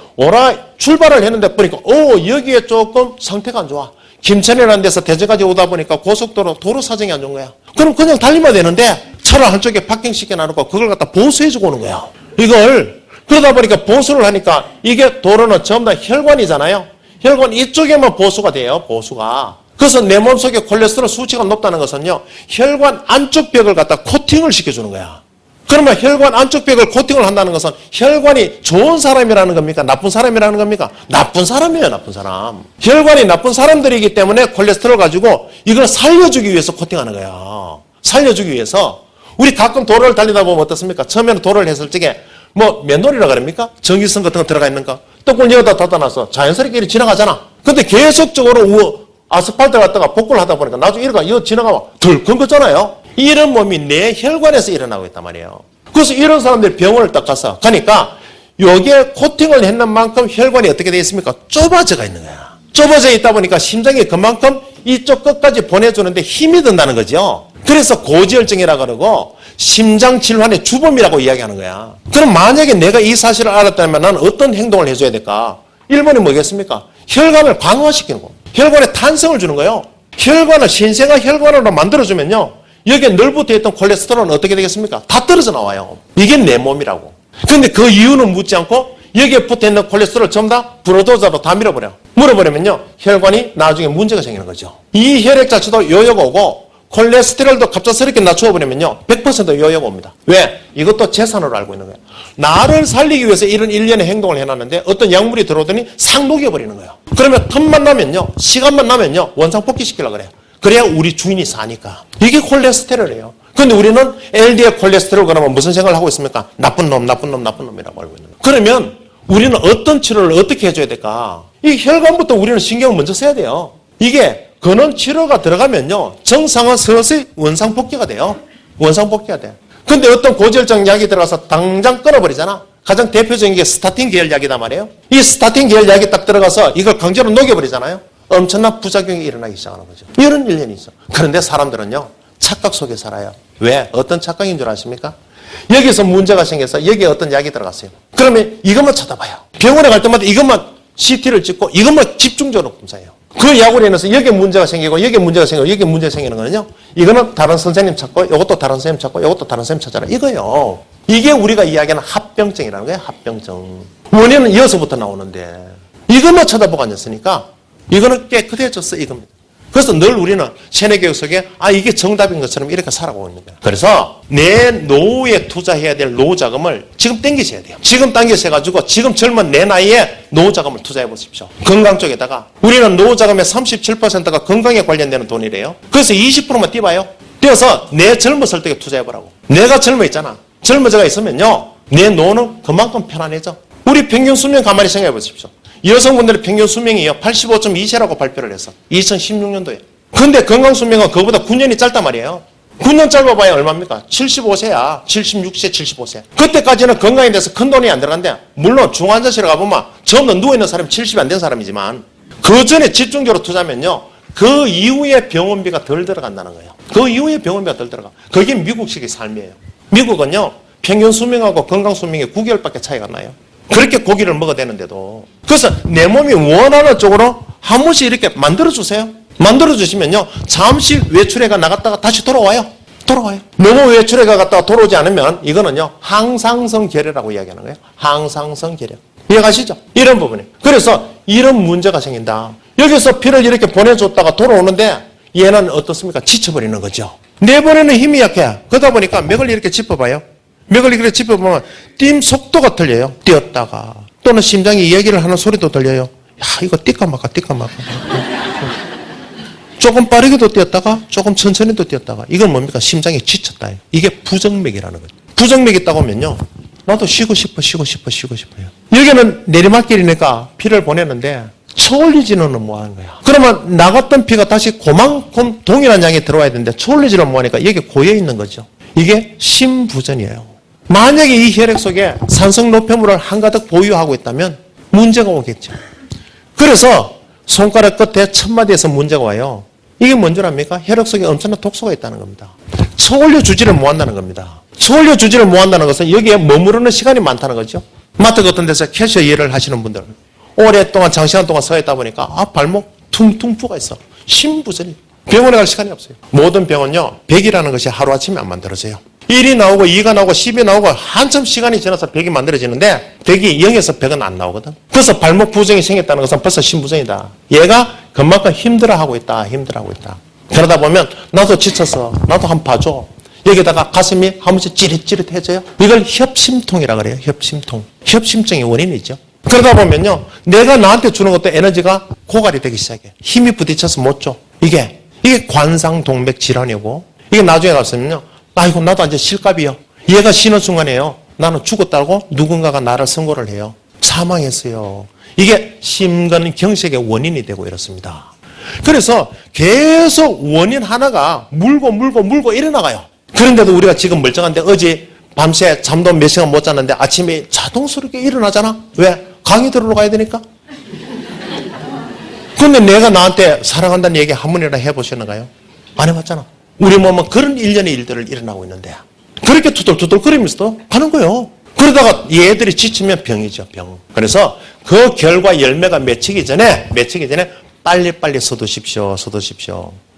[SPEAKER 1] 출발을 했는데 보니까 여기에 조금 상태가 안 좋아. 김천이라는 데서 대전까지 오다 보니까 고속도로 도로 사정이 안 좋은 거야. 그럼 그냥 달리면 되는데 차를 한쪽에 파킹시켜 놔놓고 그걸 갖다 보수해주고 오는 거야. 이걸 그러다 보니까 보수를 하니까 이게 도로는 전부 다 혈관이잖아요. 혈관 이쪽에만 보수가 돼요. 보수가. 그래서 내 몸속에 콜레스테롤 수치가 높다는 것은요, 혈관 안쪽 벽을 갖다 코팅을 시켜주는 거야. 그러면 혈관 안쪽 벽을 코팅을 한다는 것은 혈관이 좋은 사람이라는 겁니까? 나쁜 사람이라는 겁니까? 나쁜 사람이에요. 나쁜 사람. 혈관이 나쁜 사람들이기 때문에 콜레스테롤 가지고 이걸 살려주기 위해서 코팅하는 거야. 살려주기 위해서. 우리 가끔 도로를 달리다 보면 어떻습니까? 처음에는 도로를 했을 적에 뭐 맨홀이라 그럽니까? 전기선 같은 거 들어가 있는 거. 떡을 여기다 닫아 놔서 자연스럽게 지나가잖아. 근데 계속적으로 아스팔트 갖다가 복구를 하다 보니까 나중에 이거 지나가면 덜컹 걷잖아요. 이런 몸이 내 혈관에서 일어나고 있단 말이에요. 그래서 이런 사람들이 병원을 딱 가서 가니까 여기에 코팅을 했는 만큼 혈관이 어떻게 되어 있습니까? 좁아져가 있는 거야. 좁아져 있다 보니까 심장이 그만큼 이쪽 끝까지 보내주는데 힘이 든다는 거죠. 그래서 고지혈증이라 그러고 심장 질환의 주범이라고 이야기하는 거야. 그럼 만약에 내가 이 사실을 알았다면 나는 어떤 행동을 해줘야 될까? 1번이 뭐겠습니까? 혈관을 강화시키는 거. 혈관에 탄성을 주는 거예요. 혈관을 신생아 혈관으로 만들어주면요, 여기에 늘 붙어있던 콜레스테롤은 어떻게 되겠습니까? 다 떨어져 나와요. 이게 내 몸이라고. 근데 그 이유는 묻지 않고 여기에 붙어있는 콜레스테롤 전부 다 불어도자로 다 밀어버려. 물어버리면요, 혈관이 나중에 문제가 생기는 거죠. 이 혈액 자체도 요요가 오고 콜레스테롤도 갑작스럽게 낮춰버리면요 100% 요요가 옵니다. 왜? 이것도 재산으로 알고 있는 거예요. 나를 살리기 위해서 이런 일련의 행동을 해놨는데 어떤 약물이 들어오더니 상 녹여버리는 거예요. 그러면 틈만 나면요, 시간만 나면요 원상복귀 시키려고 그래요. 그래야 우리 주인이 사니까. 이게 콜레스테롤이에요. 근데 우리는 LDL 콜레스테롤 그러면 무슨 생각을 하고 있습니까? 나쁜 놈, 나쁜 놈, 나쁜 놈이라고 알고 있는 거예요. 그러면 우리는 어떤 치료를 어떻게 해줘야 될까? 이 혈관부터 우리는 신경을 먼저 써야 돼요. 이게 근원 치료가 들어가면요 정상은 서서히 원상복귀가 돼요. 원상복귀가 돼요. 근데 어떤 고지혈증 약이 들어가서 당장 끊어버리잖아. 가장 대표적인 게 스타틴 계열 약이단 말이에요. 이 스타틴 계열 약이 딱 들어가서 이걸 강제로 녹여버리잖아요. 엄청난 부작용이 일어나기 시작하는 거죠. 이런 일련이 있어. 그런데 사람들은요 착각 속에 살아요. 왜? 어떤 착각인 줄 아십니까? 여기서 문제가 생겨서 여기에 어떤 약이 들어갔어요. 그러면 이것만 쳐다봐요. 병원에 갈 때마다 이것만 CT를 찍고 이것만 집중적으로 검사해요. 그 약으로 인해서 여기에 문제가 생기고 여기에 문제가 생기고 여기에 문제가 생기는 거는요. 이거는 다른 선생님 찾고 이것도 다른 선생님 찾고 이것도 다른 선생님 찾아라. 이거요. 이게 우리가 이야기하는 합병증이라는 거예요. 합병증. 원인은 이어서부터 나오는데 이것만 쳐다보고 앉았으니까 이거는 깨끗해졌어 이겁니다. 그래서 늘 우리는 세뇌교육 속에 이게 정답인 것처럼 이렇게 살아가고 있는 거예요. 그래서 내 노후에 투자해야 될 노후 자금을 지금 땡기셔야 돼요. 지금 당겨서 해가지고 지금 젊은 내 나이에 노후 자금을 투자해 보십시오. 건강 쪽에다가 우리는 노후 자금의 37%가 건강에 관련되는 돈이래요. 그래서 20%만 띄봐요. 띄어서 내 젊었을 때 투자해 보라고. 내가 젊어 있잖아. 젊어져가 있으면요 내 노후는 그만큼 편안해져. 우리 평균 수명 가만히 생각해 보십시오. 여성분들의 평균 수명이요 85.2세라고 발표를 했어. 2016년도에. 근데 건강 수명은 그거보다 9년이 짧단 말이에요. 9년 짧아봐야 얼마입니까? 75세야. 76세, 75세. 그때까지는 건강에 대해서 큰 돈이 안 들어간대. 물론 중환자실에 가보면 저는 누워있는 사람이 70이 안 된 사람이지만 그 전에 집중적으로 투자하면요 그 이후에 병원비가 덜 들어간다는 거예요. 그 이후에 병원비가 덜 들어가. 그게 미국식의 삶이에요. 미국은요 평균 수명하고 건강 수명이 9개월밖에 차이가 안 나요. 그렇게 고기를 먹어야 되는데도. 그래서 내 몸이 원하는 쪽으로 한 번씩 이렇게 만들어주세요. 만들어주시면요 잠시 외출해가 나갔다가 다시 돌아와요. 너무 외출해가 갔다가 돌아오지 않으면 이거는요 항상성 결혈이라고 이야기하는 거예요. 항상성 결혈. 이해가시죠? 이런 부분이. 그래서 이런 문제가 생긴다. 여기서 피를 이렇게 보내줬다가 돌아오는데 얘는 어떻습니까? 지쳐버리는 거죠. 내보내는 힘이 약해. 그러다 보니까 맥을 이렇게 짚어봐요. 맥을 이렇게 짚어보면 뛴 속도가 틀려요. 뛰었다가 또는 심장이 이야기를 하는 소리도 들려요. 야 이거 띠까마까 조금 빠르게도 뛰었다가 조금 천천히도 뛰었다가 이건 뭡니까? 심장이 지쳤다. 이게 부정맥이라는 거죠. 부정맥이 있다고 하면요 나도 쉬고 싶어요. 여기는 내리막길이니까 피를 보내는데 초올리지는 뭐하는 거야. 그러면 나갔던 피가 다시 그만큼 동일한 양이 들어와야 되는데 초올리지는 뭐하니까 여기 고여있는 거죠. 이게 심부전이에요. 만약에 이 혈액 속에 산성 노폐물을 한가득 보유하고 있다면 문제가 오겠죠. 그래서 손가락 끝에 첫 마디에서 문제가 와요. 이게 뭔 줄 압니까? 혈액 속에 엄청난 독소가 있다는 겁니다. 초올려 주지를 못한다는 겁니다. 초올려 주지를 못한다는 것은 여기에 머무르는 시간이 많다는 거죠. 마트 같은 데서 캐셔 일을 하시는 분들 오랫동안 장시간 동안 서 있다 보니까 발목 퉁퉁 부어 있어. 심부전이. 병원에 갈 시간이 없어요. 모든 병은요 100이라는 것이 하루아침에 안 만들어져요. 1이 나오고 2가 나오고 10이 나오고 한참 시간이 지나서 100이 만들어지는데 100이 0에서 100은 안 나오거든. 그래서 발목 부종이 생겼다는 것은 벌써 심부전이다. 얘가 그만큼 힘들어하고 있다. 그러다 보면 나도 지쳐서 나도 한번 봐줘. 여기다가 가슴이 한 번씩 찌릿찌릿해져요. 이걸 협심통이라 그래요. 협심증의 원인이죠. 그러다 보면요 내가 나한테 주는 것도 에너지가 고갈이 되기 시작해. 힘이 부딪혀서 못 줘. 이게 관상동맥 질환이고 이게 나중에 갔으면요 아이고 나도 이제 실값이요. 얘가 쉬는 순간에요 나는 죽었다고 누군가가 나를 선고를 해요. 사망했어요. 이게 심근경색의 원인이 되고 이렇습니다. 그래서 계속 원인 하나가 물고 일어나가요. 그런데도 우리가 지금 멀쩡한데 어제 밤새 잠도 몇 시간 못 잤는데 아침에 자동스럽게 일어나잖아. 왜? 강의 들으러 가야 되니까. 근데 내가 나한테 사랑한다는 얘기 한 번이나 해보셨는가요? 안 해봤잖아. 우리 몸은 그런 일련의 일들을 일어나고 있는데 그렇게 투덜투덜거리면서 가는 거예요. 그러다가 얘들이 지치면 병이죠. 병. 그래서 그 결과 열매가 맺히기 전에 빨리빨리 서두십시오.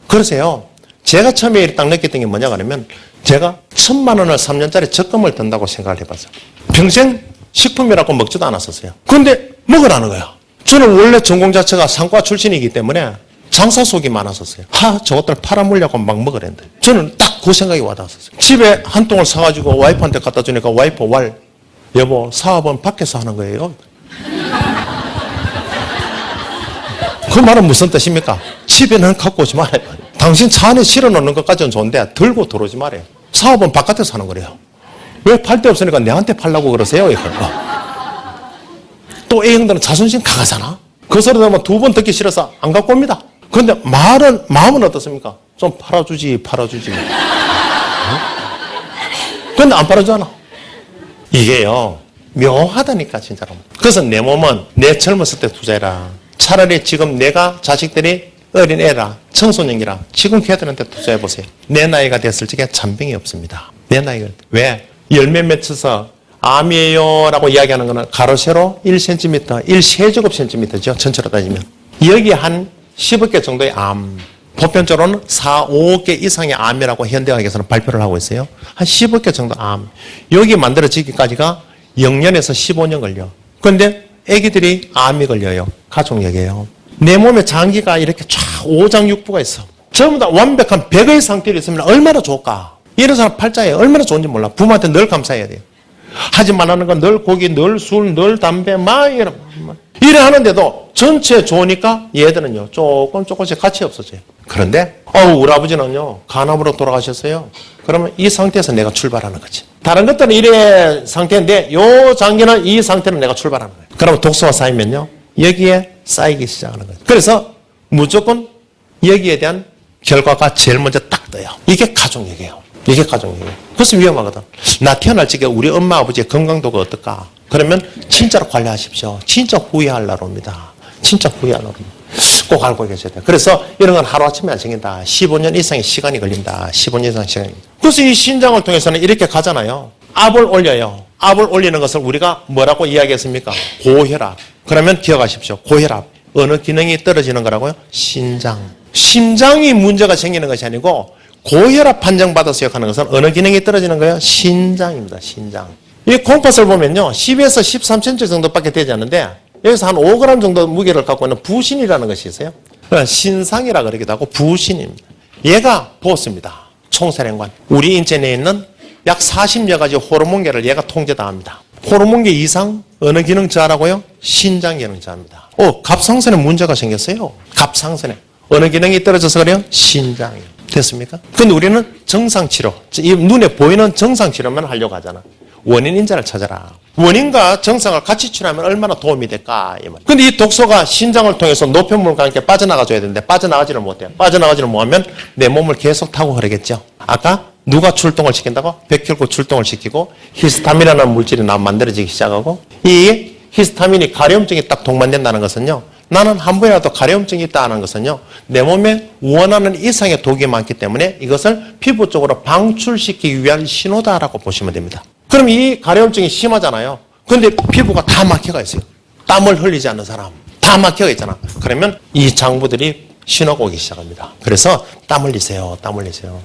[SPEAKER 1] 그러세요. 제가 처음에 딱 느꼈던 게 뭐냐 하면 제가 1,000만 원을 3년짜리 적금을 든다고 생각을 해봤어요. 평생 식품이라고 먹지도 않았었어요. 근데 먹으라는 거야. 저는 원래 전공 자체가 상과 출신이기 때문에 장사 속이 많았었어요. 저것들 팔아먹으려고 막 먹으랬는데. 저는 딱 그 생각이 와닿았어요. 집에 한 통을 사가지고 와이프한테 갖다 주니까 와이프 여보, 사업은 밖에서 하는 거예요. 그 말은 무슨 뜻입니까? 집에는 갖고 오지 말아요. 당신 차 안에 실어 놓는 것까지는 좋은데 들고 들어오지 말아요. 사업은 바깥에서 하는 거래요. 왜 팔 데 없으니까 내한테 팔라고 그러세요? 이걸. 또 A형들은 자존심 강하잖아. 그 소리 들으면 2번 듣기 싫어서 안 갖고 옵니다. 그런데 마음은 어떻습니까? 좀 팔아주지. 그런데 안 팔아주잖아. 이게요, 묘하다니까, 진짜로. 그래서 내 몸은 내 젊었을 때 투자해라. 차라리 지금 내가 자식들이 어린애라, 청소년이라, 지금 걔들한테 투자해보세요. 내 나이가 됐을 적에 잔병이 없습니다. 내 나이가. 왜? 열몇 맺혀서 암이에요 라고 이야기하는 거는 가로 세로 1cm, 1세제곱cm죠. 전체로 따지면. 여기 한 10억 개 정도의 암. 보편적으로는 4, 5억 개 이상의 암이라고 현대의학에서는 발표를 하고 있어요. 한 10억 개 정도 암. 여기 만들어지기까지가 0년에서 15년 걸려. 그런데 애기들이 암이 걸려요. 가족력이에요. 내 몸에 장기가 이렇게 쫙 오장육부가 있어. 전부 다 완벽한 100의 상태로 있으면 얼마나 좋을까. 이런 사람 팔자에 얼마나 좋은지 몰라. 부모한테 늘 감사해야 돼요. 하지 말라는 건 늘 고기, 늘 술, 늘 담배, 이래 하는데도 전체 좋으니까 얘들은요, 조금씩 가치 없어져요. 그런데, 우리 아버지는요, 간암으로 돌아가셨어요. 그러면 이 상태에서 내가 출발하는 거지. 다른 것들은 이래 상태인데, 요 장기는 이 상태는 내가 출발하는 거예요. 그러면 독소가 쌓이면요, 여기에 쌓이기 시작하는 거예요. 그래서 무조건 여기에 대한 결과가 제일 먼저 딱 떠요. 이게 가족력이에요. 이게 가족력이에요. 그래서 위험하거든. 나 태어날 적에 우리 엄마 아버지의 건강도가 어떨까? 그러면 진짜로 관리하십시오. 진짜 후회할 날 옵니다. 진짜 후회할 날 옵니다. 꼭 알고 계셔야 돼요. 그래서 이런 건 하루아침에 안 생긴다. 15년 이상의 시간이 걸린다. 15년 이상의 시간이. 그래서 이 신장을 통해서는 이렇게 가잖아요. 압을 올려요. 압을 올리는 것을 우리가 뭐라고 이야기했습니까? 고혈압. 그러면 기억하십시오. 고혈압. 어느 기능이 떨어지는 거라고요? 신장. 심장이 문제가 생기는 것이 아니고 고혈압 판정받아서 역하는 것은 어느 기능이 떨어지는 거예요? 신장입니다. 신장. 이 콩팥을 보면요, 10에서 13cm 정도밖에 되지 않는데 여기서 한 5g 정도 무게를 갖고 있는 부신이라는 것이 있어요. 신상이라 그러기도 하고 부신입니다. 얘가 보습니다. 총사령관. 우리 인체 내에 있는 약 40여 가지 호르몬계를 얘가 통제다 합니다. 호르몬계 이상 어느 기능 저하라고요? 신장 기능 저하입니다. 갑상선에 문제가 생겼어요. 갑상선에. 어느 기능이 떨어져서 그래요? 신장이요. 됐습니까? 근데 우리는 정상치료, 이 눈에 보이는 정상치료만 하려고 하잖아. 원인 인자를 찾아라. 원인과 정상을 같이 치료하면 얼마나 도움이 될까? 이 말. 근데 이 독소가 신장을 통해서 노폐물과 함께 빠져나가줘야 되는데 빠져나가지를 못해요. 빠져나가지를 못하면 내 몸을 계속 타고 흐르겠죠. 아까 누가 출동을 시킨다고? 백혈구 출동을 시키고 히스타민이라는 물질이 만들어지기 시작하고 이 히스타민이 가려움증이 딱 동반된다는 것은요. 나는 한 번이라도 가려움증이 있다는 것은요. 내 몸에 원하는 이상의 독이 많기 때문에 이것을 피부 쪽으로 방출시키기 위한 신호다라고 보시면 됩니다. 그럼 이 가려움증이 심하잖아요. 그런데 피부가 다 막혀가 있어요. 땀을 흘리지 않는 사람. 다 막혀가 있잖아. 그러면 이 장부들이 신호가 오기 시작합니다. 그래서 땀 흘리세요. 땀 흘리세요.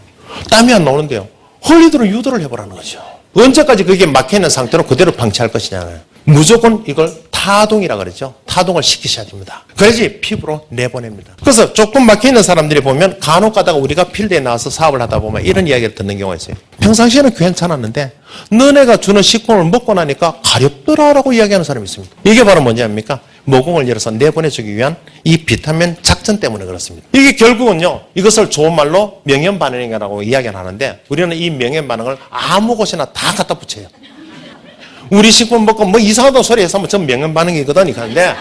[SPEAKER 1] 땀이 안 나오는데요. 흘리도록 유도를 해보라는 거죠. 언제까지 그게 막혀있는 상태로 그대로 방치할 것이냐는. 무조건 이걸 타동이라 그러죠. 타동을 시키셔야 됩니다. 그래야지 피부로 내보냅니다. 그래서 조금 막혀있는 사람들이 보면 간혹 가다가 우리가 필드에 나와서 사업을 하다 보면 이런 이야기를 듣는 경우가 있어요. 평상시에는 괜찮았는데 너네가 주는 식품을 먹고 나니까 가렵더라라고 이야기하는 사람이 있습니다. 이게 바로 뭔지 압니까? 모공을 열어서 내보내주기 위한 이 비타민 작전 때문에 그렇습니다. 이게 결국은요. 이것을 좋은 말로 명현반응이라고 이야기를 하는데 우리는 이 명현반응을 아무 곳이나 다 갖다 붙여요. 우리 식품 먹고 뭐 이상하다고 소리해서 뭐 전 명현반응이거든. 그런데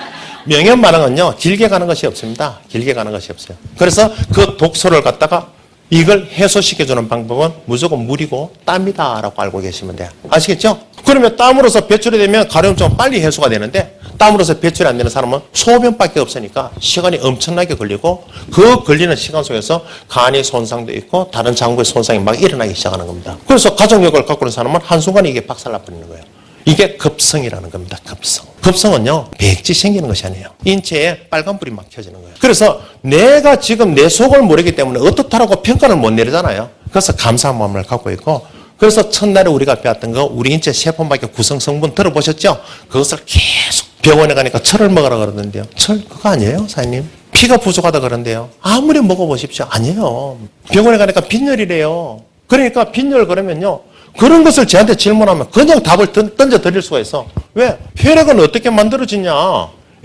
[SPEAKER 1] 명현반응은요. 길게 가는 것이 없습니다. 길게 가는 것이 없어요. 그래서 그 독소를 갖다가 이걸 해소시켜주는 방법은 무조건 물이고 땀이다라고 알고 계시면 돼요. 아시겠죠? 그러면 땀으로서 배출이 되면 가려움증은 빨리 해소가 되는데 땀으로서 배출이 안 되는 사람은 소변밖에 없으니까 시간이 엄청나게 걸리고 그 걸리는 시간 속에서 간이 손상도 있고 다른 장부의 손상이 막 일어나기 시작하는 겁니다. 그래서 가족력을 갖고 있는 사람은 한순간에 이게 박살나버리는 거예요. 이게 급성이라는 겁니다. 급성. 급성은요. 백지 생기는 것이 아니에요. 인체에 빨간불이 막 켜지는 거예요. 그래서 내가 지금 내 속을 모르기 때문에 어떻다라고 평가를 못 내리잖아요. 그래서 감사한 마음을 갖고 있고 그래서 첫날에 우리가 배웠던 거 우리 인체 세포막의 구성 성분 들어보셨죠? 그것을 계속 병원에 가니까 철을 먹으라 그러는데요. 철 그거 아니에요, 사장님? 피가 부족하다 그런데요. 아무리 먹어보십시오. 아니에요. 병원에 가니까 빈혈이래요. 그러니까 빈혈 그러면요. 그런 것을 저한테 질문하면 그냥 답을 던져 드릴 수가 있어. 왜? 혈액은 어떻게 만들어지냐?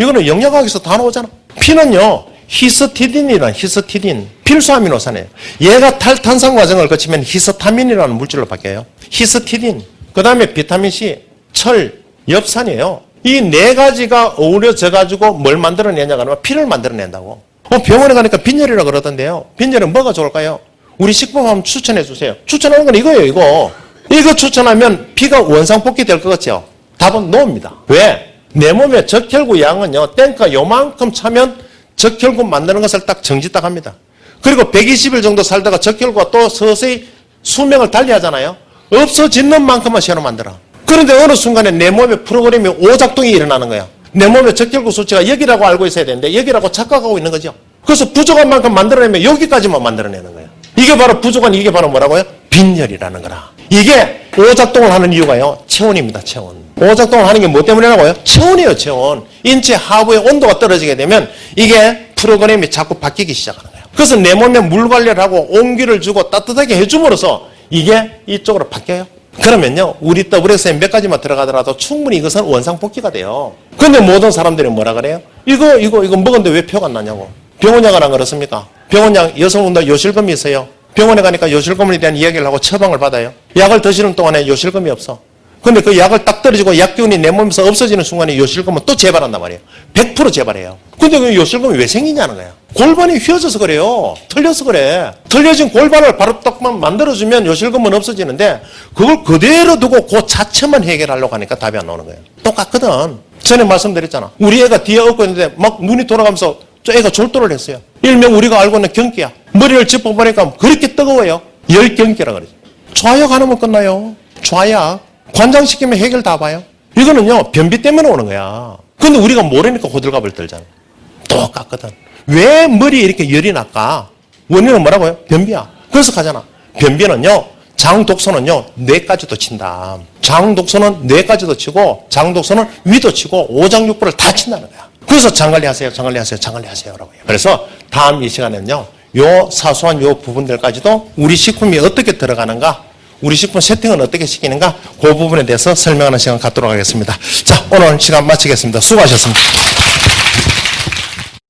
[SPEAKER 1] 이거는 영양학에서 다 나오잖아. 피는요. 히스티딘, 필수아미노산이에요. 얘가 탈탄산 과정을 거치면 히스타민이라는 물질로 바뀌어요. 히스티딘, 그 다음에 비타민C, 철, 엽산이에요. 이 네 가지가 어우러져 가지고 뭘 만들어내냐 그러면 피를 만들어낸다고. 병원에 가니까 빈혈이라고 그러던데요. 빈혈은 뭐가 좋을까요? 우리 식품 한번 추천해 주세요. 추천하는 건 이거예요, 이거. 이거 추천하면 피가 원상복귀 될 것 같죠? 답은 노입니다. 왜? 내 몸에 적혈구 양은요, 땡가 요만큼 차면 적혈구 만드는 것을 딱 정지 딱 합니다. 그리고 120일 정도 살다가 적혈구가 또 서서히 수명을 달리하잖아요. 없어지는 만큼만 새로 만들어. 그런데 어느 순간에 내 몸에 프로그램이 오작동이 일어나는 거야. 내 몸의 적혈구 수치가 여기라고 알고 있어야 되는데 여기라고 착각하고 있는 거죠. 그래서 부족한 만큼 만들어내면 여기까지만 만들어내는 거예요. 이게 바로 부족한, 이게 바로 뭐라고요? 빈혈이라는 거라. 이게 오작동을 하는 이유가요, 체온입니다, 체온. 오작동을 하는 게 뭐 때문이라고요? 체온이에요, 체온. 인체 하부의 온도가 떨어지게 되면 이게 프로그램이 자꾸 바뀌기 시작하는 거예요. 그래서 내 몸에 물 관리를 하고 온기를 주고 따뜻하게 해줌으로써 이게 이쪽으로 바뀌어요. 그러면요, 우리 WX에 몇 가지만 들어가더라도 충분히 이것은 원상복귀가 돼요. 그런데 모든 사람들이 뭐라 그래요? 이거 먹었는데 왜 표가 안 나냐고. 병원약을 안 그렇습니까? 병원약, 여성분들 요실금이 있어요. 병원에 가니까 요실금에 대한 이야기를 하고 처방을 받아요. 약을 드시는 동안에 요실금이 없어. 근데 그 약을 딱 떨어지고 약기운이 내 몸에서 없어지는 순간에 요실금은 또 재발한단 말이에요. 100% 재발해요. 근데 그 요실금이 왜 생기냐는 거예요. 골반이 휘어져서 그래요. 틀려서 그래. 틀려진 골반을 바로 딱만 만들어주면 요실금은 없어지는데 그걸 그대로 두고 그 자체만 해결하려고 하니까 답이 안 나오는 거예요. 똑같거든. 전에 말씀드렸잖아. 우리 애가 뒤에 업고 있는데 막 눈이 돌아가면서 저 애가 졸도를 했어요. 일명 우리가 알고 있는 경기야. 머리를 짚어보니까 그렇게 뜨거워요. 열경기라 그러죠. 좌약 안 하면 끝나요. 좌약. 관장시키면 해결 다 봐요. 이거는요, 변비 때문에 오는 거야. 근데 우리가 모르니까 호들갑을 떨잖아. 똑같거든. 왜 머리에 이렇게 열이 날까? 원인은 뭐라고요? 변비야. 그래서 가잖아. 변비는요, 장독소는요, 뇌까지도 친다. 장독소는 뇌까지도 치고, 장독소는 위도 치고, 오장육부를 다 친다는 거야. 그래서 장관리하세요. 라고 해요. 그래서 다음 이 시간에는요, 요 사소한 요 부분들까지도 우리 식품이 어떻게 들어가는가, 우리 식품 세팅은 어떻게 시키는가, 그 부분에 대해서 설명하는 시간 갖도록 하겠습니다. 자, 오늘 시간 마치겠습니다. 수고하셨습니다.